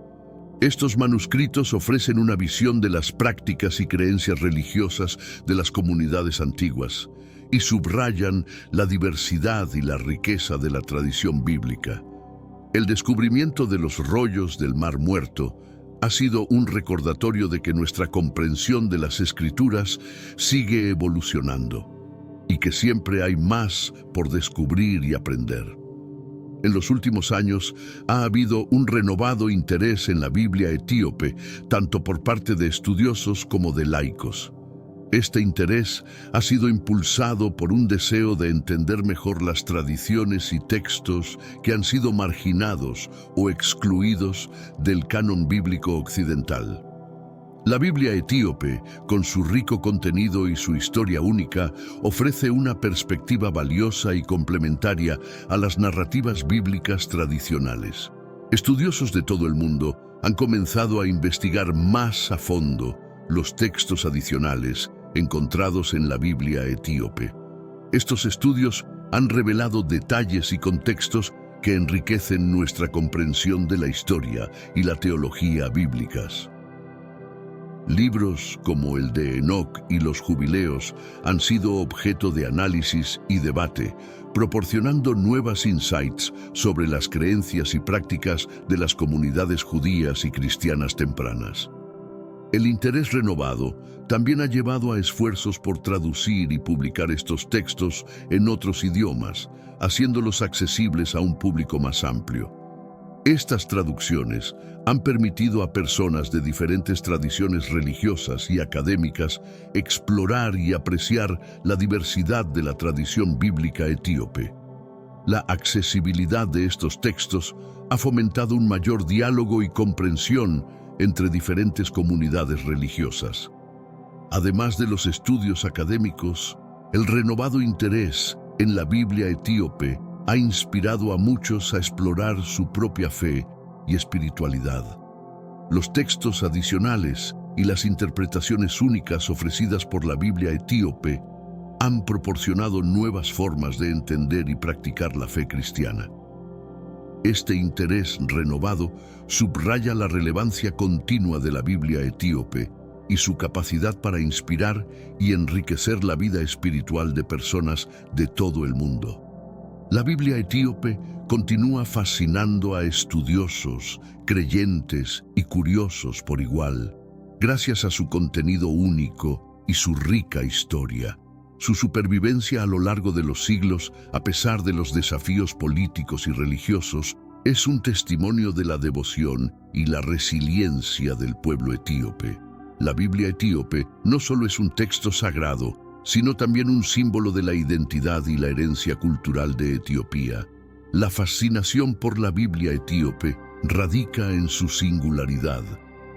Estos manuscritos ofrecen una visión de las prácticas y creencias religiosas de las comunidades antiguas y subrayan la diversidad y la riqueza de la tradición bíblica. El descubrimiento de los rollos del Mar Muerto ha sido un recordatorio de que nuestra comprensión de las Escrituras sigue evolucionando y que siempre hay más por descubrir y aprender. En los últimos años ha habido un renovado interés en la Biblia etíope, tanto por parte de estudiosos como de laicos. Este interés ha sido impulsado por un deseo de entender mejor las tradiciones y textos que han sido marginados o excluidos del canon bíblico occidental. La Biblia etíope, con su rico contenido y su historia única, ofrece una perspectiva valiosa y complementaria a las narrativas bíblicas tradicionales. Estudiosos de todo el mundo han comenzado a investigar más a fondo los textos adicionales encontrados en la Biblia etíope. Estos estudios han revelado detalles y contextos que enriquecen nuestra comprensión de la historia y la teología bíblicas. Libros como el de Enoc y los Jubileos han sido objeto de análisis y debate, proporcionando nuevas insights sobre las creencias y prácticas de las comunidades judías y cristianas tempranas. El interés renovado también ha llevado a esfuerzos por traducir y publicar estos textos en otros idiomas, haciéndolos accesibles a un público más amplio. Estas traducciones han permitido a personas de diferentes tradiciones religiosas y académicas explorar y apreciar la diversidad de la tradición bíblica etíope. La accesibilidad de estos textos ha fomentado un mayor diálogo y comprensión entre diferentes comunidades religiosas. Además de los estudios académicos, el renovado interés en la Biblia etíope ha inspirado a muchos a explorar su propia fe y espiritualidad. Los textos adicionales y las interpretaciones únicas ofrecidas por la Biblia etíope han proporcionado nuevas formas de entender y practicar la fe cristiana. Este interés renovado subraya la relevancia continua de la Biblia etíope y su capacidad para inspirar y enriquecer la vida espiritual de personas de todo el mundo. La Biblia etíope continúa fascinando a estudiosos, creyentes y curiosos por igual, gracias a su contenido único y su rica historia. Su supervivencia a lo largo de los siglos, a pesar de los desafíos políticos y religiosos, es un testimonio de la devoción y la resiliencia del pueblo etíope. La Biblia etíope no solo es un texto sagrado, sino también un símbolo de la identidad y la herencia cultural de Etiopía. La fascinación por la Biblia etíope radica en su singularidad.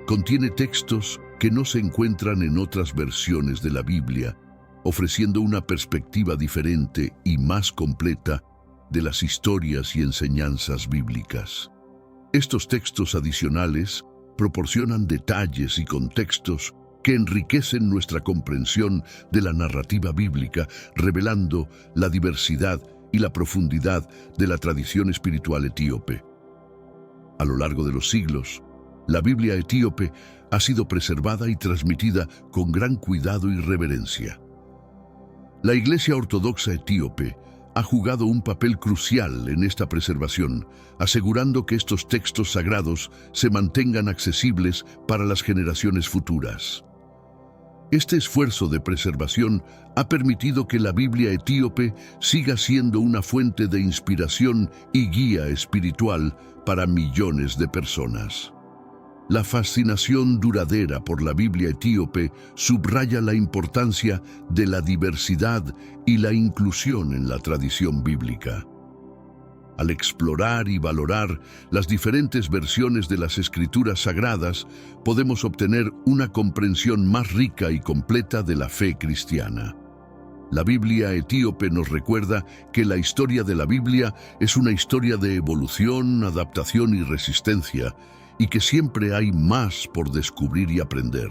Contiene textos que no se encuentran en otras versiones de la Biblia, ofreciendo una perspectiva diferente y más completa de las historias y enseñanzas bíblicas. Estos textos adicionales proporcionan detalles y contextos que enriquecen nuestra comprensión de la narrativa bíblica, revelando la diversidad y la profundidad de la tradición espiritual etíope. A lo largo de los siglos, la Biblia etíope ha sido preservada y transmitida con gran cuidado y reverencia. La Iglesia Ortodoxa etíope ha jugado un papel crucial en esta preservación, asegurando que estos textos sagrados se mantengan accesibles para las generaciones futuras. Este esfuerzo de preservación ha permitido que la Biblia etíope siga siendo una fuente de inspiración y guía espiritual para millones de personas. La fascinación duradera por la Biblia etíope subraya la importancia de la diversidad y la inclusión en la tradición bíblica. Al explorar y valorar las diferentes versiones de las Escrituras sagradas, podemos obtener una comprensión más rica y completa de la fe cristiana. La Biblia etíope nos recuerda que la historia de la Biblia es una historia de evolución, adaptación y resistencia, y que siempre hay más por descubrir y aprender.